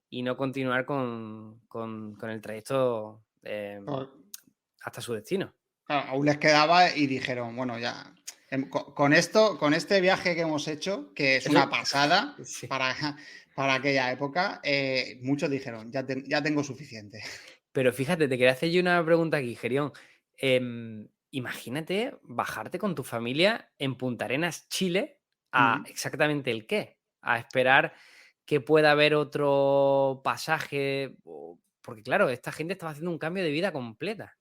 y no continuar con el trayecto Pues, hasta su destino. claro, aún les quedaba y dijeron, bueno, ya, con esto, con este viaje que hemos hecho, que es una pasada Sí. para, para aquella época, muchos dijeron, ya tengo suficiente. Pero fíjate, te quería hacer yo una pregunta aquí, Gerión. Imagínate bajarte con tu familia en Punta Arenas, Chile, a Ujú. exactamente el qué, a esperar que pueda haber otro pasaje, porque claro, esta gente estaba haciendo un cambio de vida completa.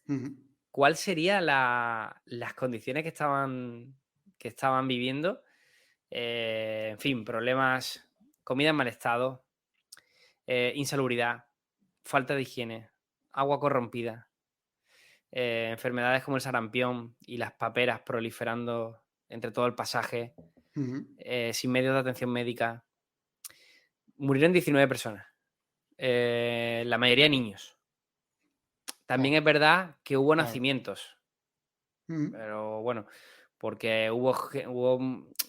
Ujú. ¿Cuál serían las condiciones que estaban viviendo? En fin, problemas, comida en mal estado, insalubridad, falta de higiene, agua corrompida, enfermedades como el sarampión y las paperas proliferando entre todo el pasaje, Ujú. sin medios de atención médica. Murieron 19 personas, la mayoría niños. También Joder, es verdad que hubo claro. nacimientos, Ujú. pero bueno, porque hubo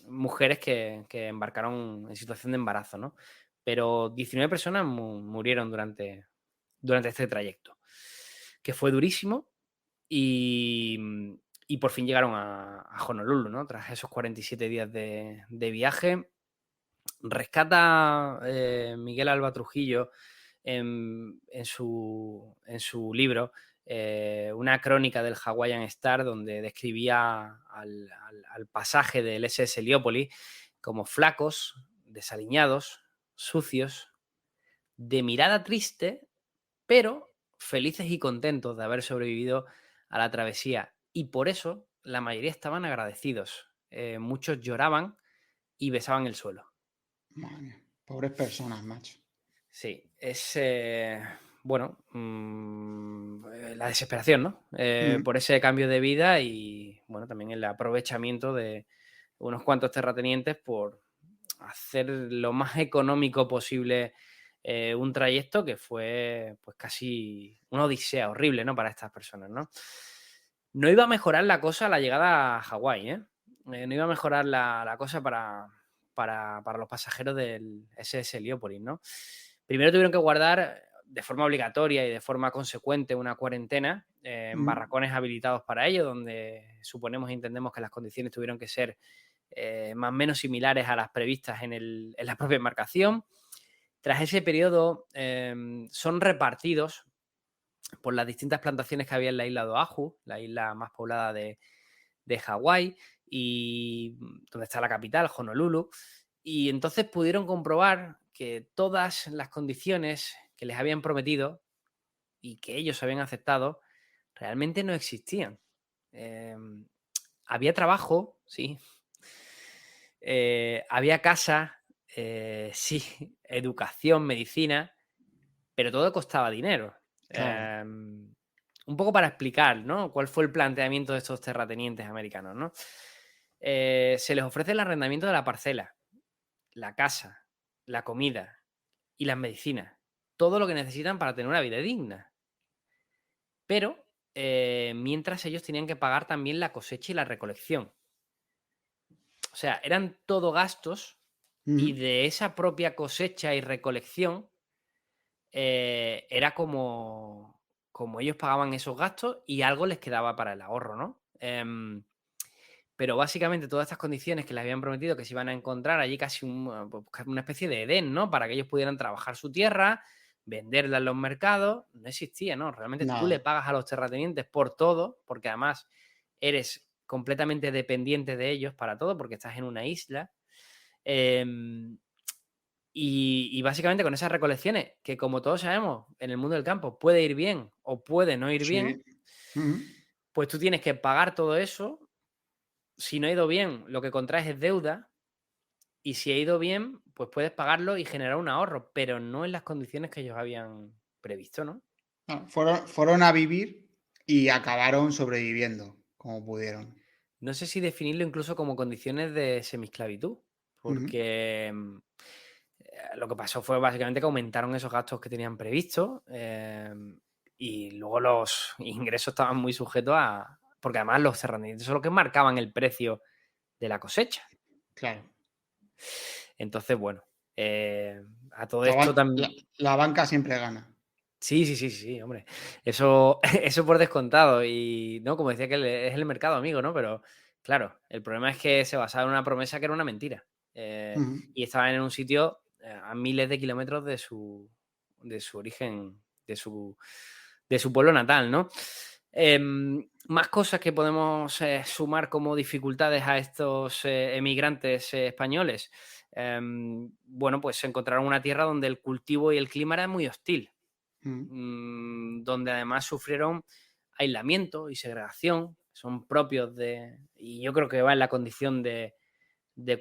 mujeres que embarcaron en situación de embarazo, ¿no? Pero 19 personas murieron durante este trayecto, que fue durísimo. Y por fin llegaron a Honolulu, ¿no? Tras esos 47 días de viaje. Rescata Miguel Alba Trujillo en su libro una crónica del Hawaiian Star donde describía al pasaje del SS Heliópolis como flacos, desaliñados, sucios, de mirada triste, pero felices y contentos de haber sobrevivido a la travesía. Y por eso la mayoría estaban agradecidos. Muchos lloraban y besaban el suelo. Madre mía, pobres personas, macho. Sí, es, bueno, la desesperación, ¿no? Ujú. Por ese cambio de vida y, bueno, también el aprovechamiento de unos cuantos terratenientes por hacer lo más económico posible un trayecto que fue, pues, casi una odisea horrible, ¿no? Para estas personas, ¿no? No iba a mejorar la cosa a la llegada a Hawái, ¿eh? No iba a mejorar la cosa para los pasajeros del SS Heliópolis, ¿no? Primero tuvieron que guardar de forma obligatoria y de forma consecuente una cuarentena en Ujú. barracones habilitados para ello, donde suponemos y entendemos que las condiciones tuvieron que ser más o menos similares a las previstas en la propia embarcación. Tras ese periodo son repartidos por las distintas plantaciones que había en la isla de Oahu, la isla más poblada de Hawái, y donde está la capital, Honolulu. Y entonces pudieron comprobar que todas las condiciones que les habían prometido y que ellos habían aceptado realmente no existían. Había trabajo, sí. Había casa, sí. Educación, medicina, pero todo costaba dinero. Claro. Un poco para explicar, ¿no?, cuál fue el planteamiento de estos terratenientes americanos, ¿no? Se les ofrece el arrendamiento de la parcela, la casa, la comida y las medicinas. Todo lo que necesitan para tener una vida digna. Pero mientras ellos tenían que pagar también la cosecha y la recolección. O sea, eran todo gastos y de esa propia cosecha y recolección era como ellos pagaban esos gastos y algo les quedaba para el ahorro, ¿no? Pero básicamente todas estas condiciones que les habían prometido que se iban a encontrar allí, casi una especie de Edén, ¿no? Para que ellos pudieran trabajar su tierra, venderla en los mercados, no existía, ¿no? Realmente tú le Nada. pagas a los terratenientes por todo, porque además eres completamente dependiente de ellos para todo, porque estás en una isla. Y básicamente con esas recolecciones, que como todos sabemos, en el mundo del campo puede ir bien o puede no ir Sí. bien, pues tú tienes que pagar todo eso. Si no ha ido bien, lo que contraes es deuda. Y si ha ido bien, pues puedes pagarlo y generar un ahorro, pero no en las condiciones que ellos habían previsto, ¿no? Fueron a vivir y acabaron sobreviviendo como pudieron. No sé si definirlo incluso como condiciones de semiesclavitud, porque lo que pasó fue básicamente que aumentaron esos gastos que tenían previstos, y luego los ingresos estaban muy sujetos a... Porque además los terratenientes son los que marcaban el precio de la cosecha. Claro. Entonces, bueno, a todo esto también... La banca siempre gana. Sí, hombre. Eso, eso por descontado. Y no, como decía que es el mercado amigo, ¿no? Pero claro, el problema es que se basaba en una promesa que era una mentira. Y estaban en un sitio a miles de kilómetros de su origen, de su pueblo natal, ¿no? Más cosas que podemos sumar como dificultades a estos emigrantes españoles. Bueno, pues encontraron una tierra donde el cultivo y el clima era muy hostil. Donde además sufrieron aislamiento y segregación, son propios y yo creo que va en la condición de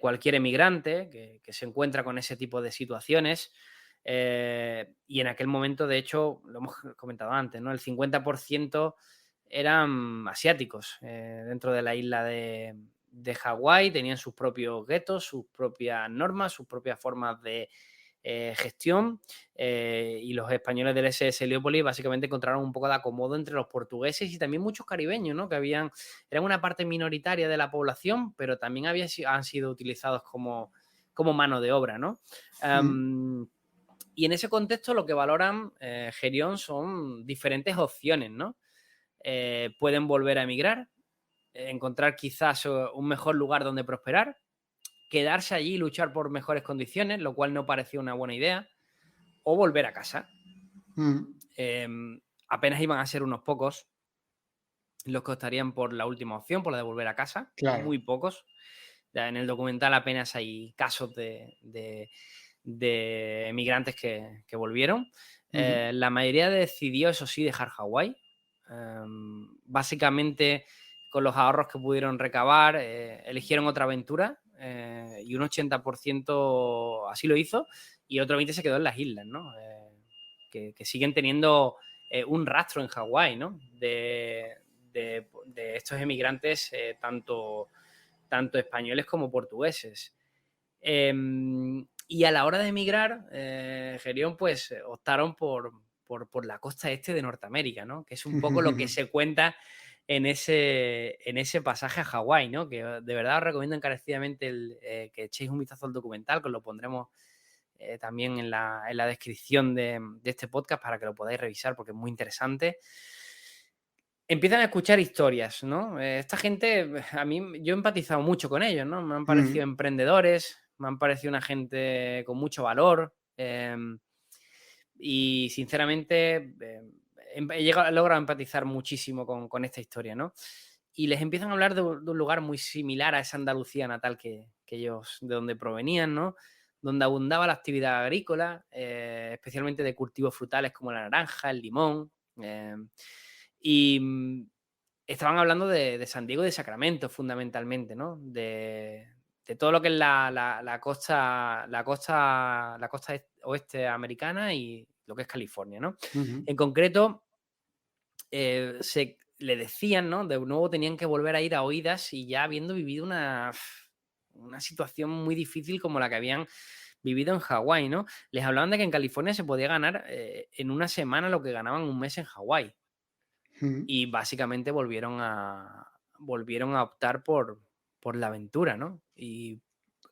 cualquier emigrante que se encuentra con ese tipo de situaciones. Y en aquel momento, de hecho, lo hemos comentado antes, ¿no? El 50% eran asiáticos dentro de la isla de Hawái, tenían sus propios guetos, sus propias normas, sus propias formas de gestión, y los españoles del SS Leópolis básicamente encontraron un poco de acomodo entre los portugueses y también muchos caribeños, ¿no? Que eran una parte minoritaria de la población, pero también han sido utilizados como mano de obra, ¿no? Y en ese contexto lo que valoran Gerión son diferentes opciones, ¿no? Pueden volver a emigrar, encontrar quizás un mejor lugar donde prosperar, quedarse allí y luchar por mejores condiciones, lo cual no parecía una buena idea, o volver a casa. Apenas iban a ser unos pocos los que optarían por la última opción, por la de volver a casa. Claro. Muy pocos. Ya en el documental apenas hay casos de emigrantes que volvieron. La mayoría decidió, eso sí, dejar Hawái. Básicamente, con los ahorros que pudieron recabar, eligieron otra aventura, y un 80% así lo hizo, y otro 20% se quedó en las islas, ¿no? Que siguen teniendo un rastro en Hawái, ¿no? De estos emigrantes, tanto españoles como portugueses. Y a la hora de emigrar, Gerión, pues optaron por la costa este de Norteamérica, ¿no? Que es un poco lo que se cuenta en ese pasaje a Hawái, ¿no? Que de verdad os recomiendo encarecidamente que echéis un vistazo al documental, que os lo pondremos también en la descripción de este podcast para que lo podáis revisar, porque es muy interesante. Empiezan a escuchar historias, ¿no? Esta gente, yo he empatizado mucho con ellos, ¿no? Me han parecido emprendedores, me han parecido una gente con mucho valor, y sinceramente he logrado empatizar muchísimo con esta historia, ¿no? Y les empiezan a hablar de un lugar muy similar a esa Andalucía natal que ellos, de donde provenían, ¿no? Donde abundaba la actividad agrícola, especialmente de cultivos frutales como la naranja, el limón. Y estaban hablando de San Diego y de Sacramento, fundamentalmente, ¿no? De todo lo que es la costa oeste americana y lo que es California, ¿no? Ujú. En concreto, le decían, ¿no? De nuevo tenían que volver a ir a oídas y ya habiendo vivido una situación muy difícil como la que habían vivido en Hawái, ¿no? Les hablaban de que en California se podía ganar en una semana lo que ganaban un mes en Hawái. Ujú. Y básicamente volvieron a optar por la aventura, ¿no? Y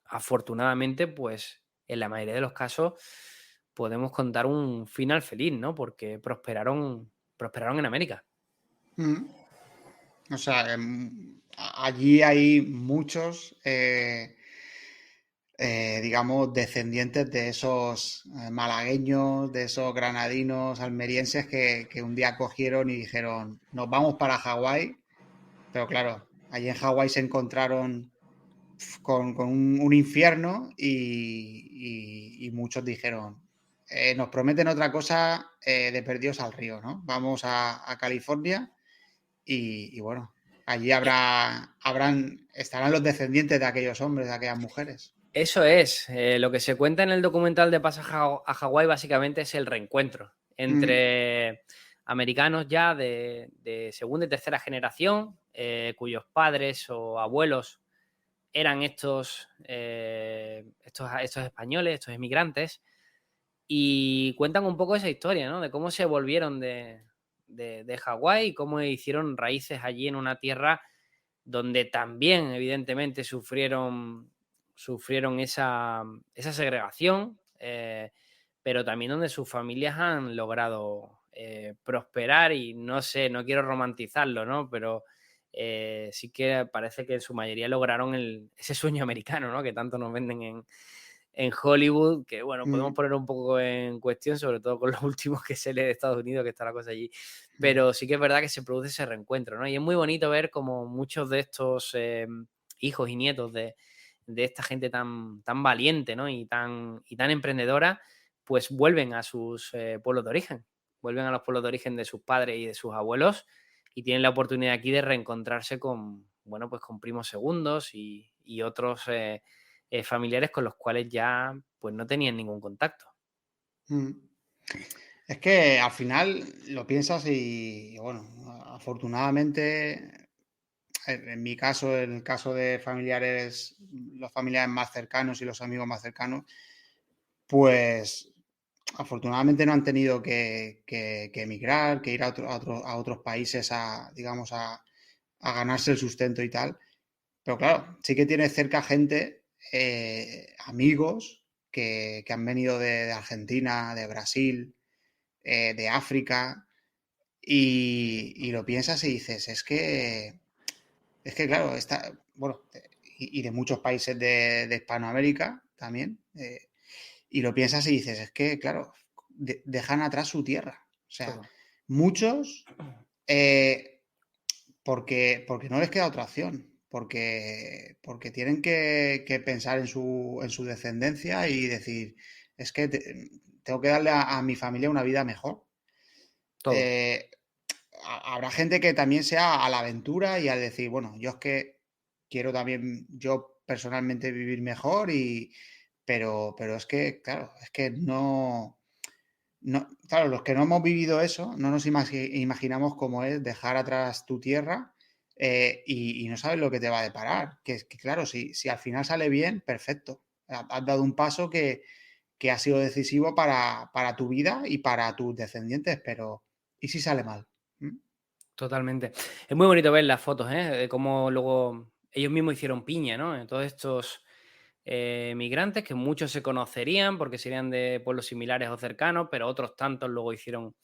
afortunadamente, pues en la mayoría de los casos podemos contar un final feliz, ¿no? Porque prosperaron en América. Ujú. O sea, allí hay muchos, digamos, descendientes de esos malagueños, de esos granadinos, almerienses que un día cogieron y dijeron, nos vamos para Hawái, pero claro, allí en Hawái se encontraron con un infierno y muchos dijeron, nos prometen otra cosa de perdidos al río, ¿no? Vamos a California y bueno, allí estarán los descendientes de aquellos hombres, de aquellas mujeres. Eso es, lo que se cuenta en el documental de Pasaje a Hawái básicamente es el reencuentro Mm, entre americanos ya de segunda y tercera generación, cuyos padres o abuelos eran estos españoles, estos inmigrantes, y cuentan un poco esa historia, ¿no? De cómo se volvieron de Hawái y cómo hicieron raíces allí en una tierra donde también, evidentemente, sufrieron esa segregación, pero también donde sus familias han logrado prosperar y no sé, no quiero romantizarlo, ¿no? Pero sí que parece que en su mayoría lograron ese sueño americano, ¿no? Que tanto nos venden en Hollywood, que bueno, podemos mm, poner un poco en cuestión, sobre todo con los últimos que se lee de Estados Unidos, que está la cosa allí. mm, Pero sí que es verdad que se produce ese reencuentro, ¿no? Y es muy bonito ver como muchos de estos hijos y nietos de esta gente tan valiente, ¿no? Y tan emprendedora, pues vuelven a sus pueblos de origen, vuelven a los pueblos de origen de sus padres y de sus abuelos y tienen la oportunidad aquí de reencontrarse con, bueno, pues con primos segundos y otros familiares con los cuales ya pues no tenían ningún contacto. mm. Es que al final lo piensas y bueno, afortunadamente, en mi caso, en el caso de familiares, los familiares más cercanos y los amigos más cercanos, pues afortunadamente no han tenido que emigrar, que ir a otros países digamos, a ganarse el sustento y tal. Pero claro, sí que tienes cerca gente, amigos que han venido de Argentina, de Brasil, de África, y lo piensas y dices, es que claro, bueno, y de muchos países de Hispanoamérica también, y lo piensas y dices, es que claro, dejan atrás su tierra. O sea, Todo. muchos, eh, porque no les queda otra opción. Porque tienen que pensar en su descendencia y decir, es que tengo que darle a mi familia una vida mejor. Todo. Eh, Habrá gente que también sea a la aventura y al decir, bueno, yo es que quiero también yo personalmente vivir mejor pero es que, claro, es que no, claro, los que no hemos vivido eso, no nos imaginamos cómo es dejar atrás tu tierra y no sabes lo que te va a deparar. Que claro, si al final sale bien, perfecto. Has dado un paso que ha sido decisivo para tu vida y para tus descendientes, pero ¿y si sale mal? ¿Mm? Totalmente. Es muy bonito ver las fotos, ¿eh? De cómo luego ellos mismos hicieron piña, ¿no? En todos estos migrantes que muchos se conocerían porque serían de pueblos similares o cercanos, pero otros tantos luego hicieron,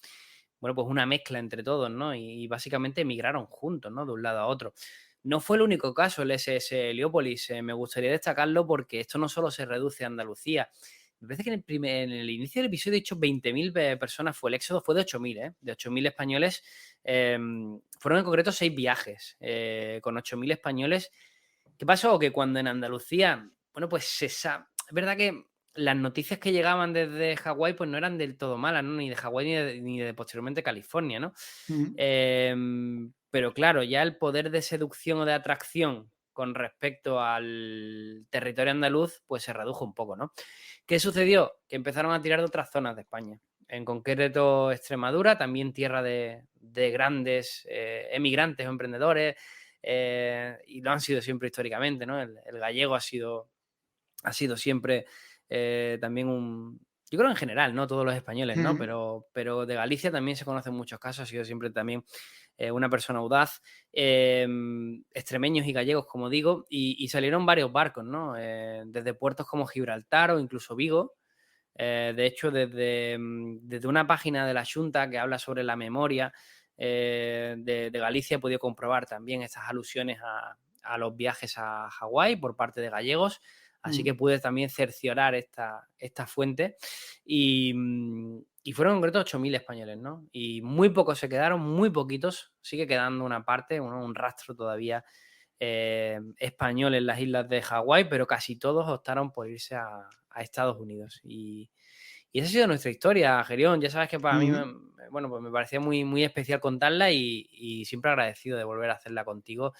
bueno, pues una mezcla entre todos, ¿no? Y básicamente emigraron juntos, ¿no? De un lado a otro. No fue el único caso el SS Heliópolis. Me gustaría destacarlo porque esto no solo se reduce a Andalucía. me parece que en el inicio del episodio he dicho 20.000 personas fue el éxodo, fue de 8.000, ¿eh? De 8.000 españoles. Fueron en concreto 6 viajes con 8.000 españoles. ¿Qué pasó? Que cuando en Andalucía, bueno, pues es verdad que las noticias que llegaban desde Hawái pues no eran del todo malas, ¿no? Ni de Hawái ni de posteriormente California, ¿no? Pero claro, ya el poder de seducción o de atracción con respecto al territorio andaluz pues se redujo un poco, ¿no? ¿Qué sucedió? Que empezaron a tirar de otras zonas de España. En concreto Extremadura, también tierra de grandes emigrantes o emprendedores, y lo han sido siempre históricamente, ¿no? El gallego ha sido siempre también yo creo en general, no todos los españoles, ¿no? Pero de Galicia también se conocen muchos casos, ha sido siempre también una persona audaz, extremeños y gallegos, como digo, y salieron varios barcos, ¿no? Desde puertos como Gibraltar o incluso Vigo. De hecho, desde una página de la Xunta que habla sobre la memoria de Galicia he podido comprobar también estas alusiones a los viajes a Hawái por parte de gallegos. Así que pude también cerciorar esta fuente y fueron en concreto 8.000 españoles, ¿no? Y muy pocos se quedaron, muy poquitos. Sigue quedando una parte, un rastro todavía español en las islas de Hawái, pero casi todos optaron por irse a Estados Unidos. Y esa ha sido nuestra historia, Gerión. Ya sabes que para mí, bueno, pues me parecía muy, muy especial contarla y siempre agradecido de volver a hacerla contigo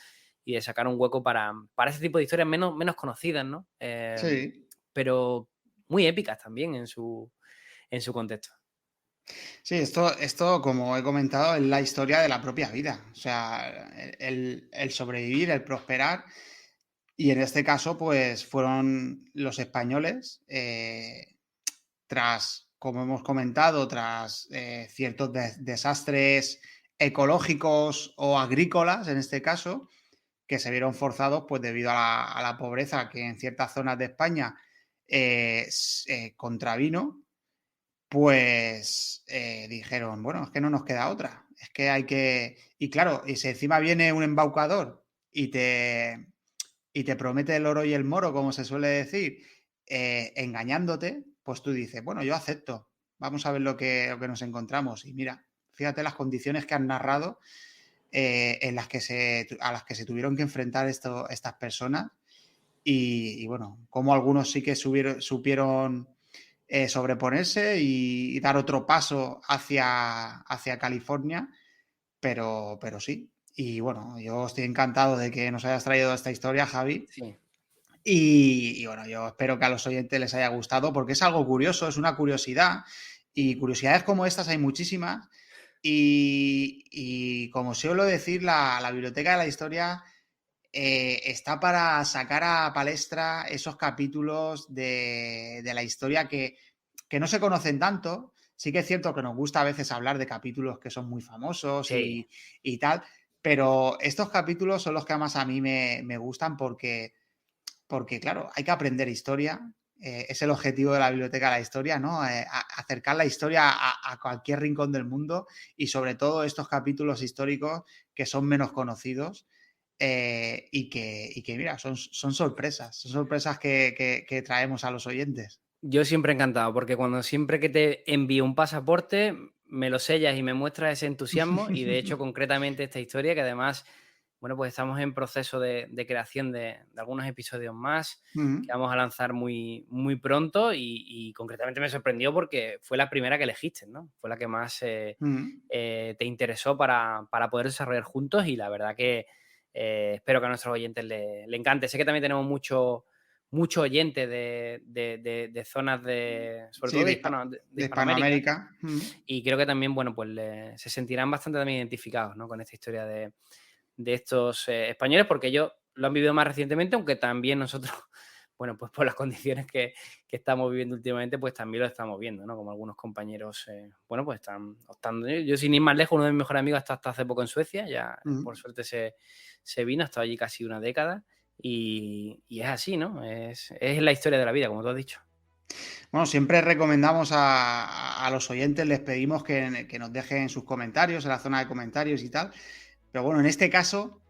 y de sacar un hueco para ese tipo de historias menos conocidas, ¿no? Sí. Pero muy épicas también en su contexto. Sí, esto, como he comentado, es la historia de la propia vida. O sea, el sobrevivir, el prosperar. Y en este caso, pues fueron los españoles, como hemos comentado, tras ciertos desastres ecológicos o agrícolas, en este caso, que se vieron forzados, pues debido a la pobreza que en ciertas zonas de España contravino, pues dijeron, bueno, es que no nos queda otra, es que hay que... Y claro, y si encima viene un embaucador y te promete el oro y el moro, como se suele decir, engañándote, pues tú dices, bueno, yo acepto, vamos a ver lo que nos encontramos. Y mira, fíjate las condiciones que han narrado a las que se tuvieron que enfrentar estas personas y bueno, como algunos sí que supieron sobreponerse y dar otro paso hacia California, pero sí. Y bueno, yo estoy encantado de que nos hayas traído esta historia, Javi. Sí. Y bueno, yo espero que a los oyentes les haya gustado porque es algo curioso, es una curiosidad. Y curiosidades como estas hay muchísimas. Y como suelo decir, la Biblioteca de la Historia está para sacar a palestra esos capítulos de la historia que no se conocen tanto. Sí que es cierto que nos gusta a veces hablar de capítulos que son muy famosos Sí. y tal, pero estos capítulos son los que más a mí me gustan porque, claro, hay que aprender historia. Es el objetivo de la Biblioteca de la Historia, ¿no? Acercar la historia a cualquier rincón del mundo y sobre todo estos capítulos históricos que son menos conocidos. Y que mira, son sorpresas que traemos a los oyentes. Yo siempre encantado, porque siempre que te envío un pasaporte, me lo sellas y me muestras ese entusiasmo. Y de hecho, concretamente esta historia, que además, bueno, pues estamos en proceso de creación de algunos episodios más que vamos a lanzar muy, muy pronto. Y concretamente me sorprendió porque fue la primera que elegiste, ¿no? Fue la que más te interesó para poder desarrollar juntos. Y la verdad que espero que a nuestros oyentes le encante. Sé que también tenemos mucho oyente de zonas sobre todo de Hispanoamérica. Hispanoamérica. Y creo que también, bueno, pues se sentirán bastante también identificados, ¿no? Con esta historia de estos españoles, porque ellos lo han vivido más recientemente, aunque también nosotros, bueno, pues por las condiciones que estamos viviendo últimamente, pues también lo estamos viendo, ¿no? Como algunos compañeros, bueno, pues están optando. Yo sin ir más lejos, uno de mis mejores amigos está hasta hace poco en Suecia, ya por suerte se vino, ha estado allí casi una década. Y es así, ¿no? Es la historia de la vida, como tú has dicho. Bueno, siempre recomendamos a los oyentes, les pedimos que nos dejen sus comentarios en la zona de comentarios y tal. Pero bueno, en este caso,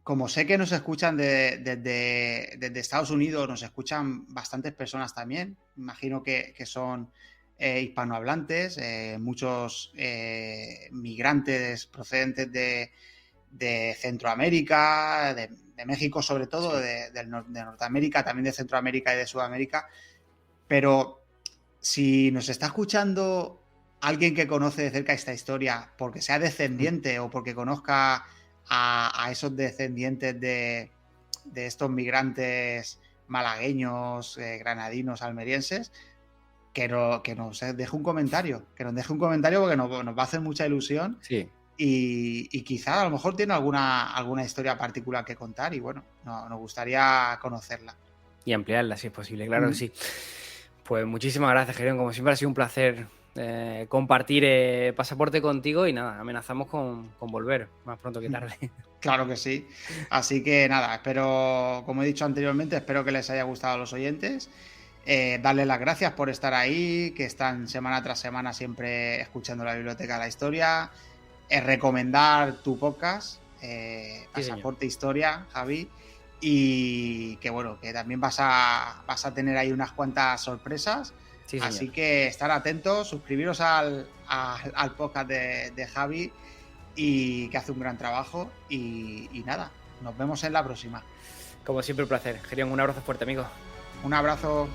como sé que nos escuchan desde Estados Unidos, nos escuchan bastantes personas también. Imagino que son hispanohablantes, muchos migrantes procedentes de Centroamérica, de México sobre todo, Sí. de Norteamérica, también de Centroamérica y de Sudamérica. Pero si nos está escuchando alguien que conoce de cerca esta historia, porque sea descendiente o porque conozca a esos descendientes de estos migrantes malagueños, granadinos, almerienses, que nos deje un comentario, porque nos va a hacer mucha ilusión Sí. y quizá a lo mejor tiene alguna historia particular que contar y bueno, nos gustaría conocerla. Y ampliarla si es posible, claro que sí. Pues muchísimas gracias, Gerión. Como siempre ha sido un placer compartir Pasaporte contigo y nada, amenazamos con volver más pronto que tarde. Claro que sí. Así que nada, espero, como he dicho anteriormente, espero que les haya gustado a los oyentes. Darles las gracias por estar ahí, que están semana tras semana siempre escuchando la Biblioteca de la Historia. Recomendar tu podcast, Sí, señor. Pasaporte Historia, Javi. Y que bueno, que también vas a tener ahí unas cuantas sorpresas. Sí, Así señor. que estar atentos, suscribiros al podcast de Javi y que hace un gran trabajo. Y nada, nos vemos en la próxima. Como siempre, un placer. Gerión, un abrazo fuerte, amigo. Un abrazo.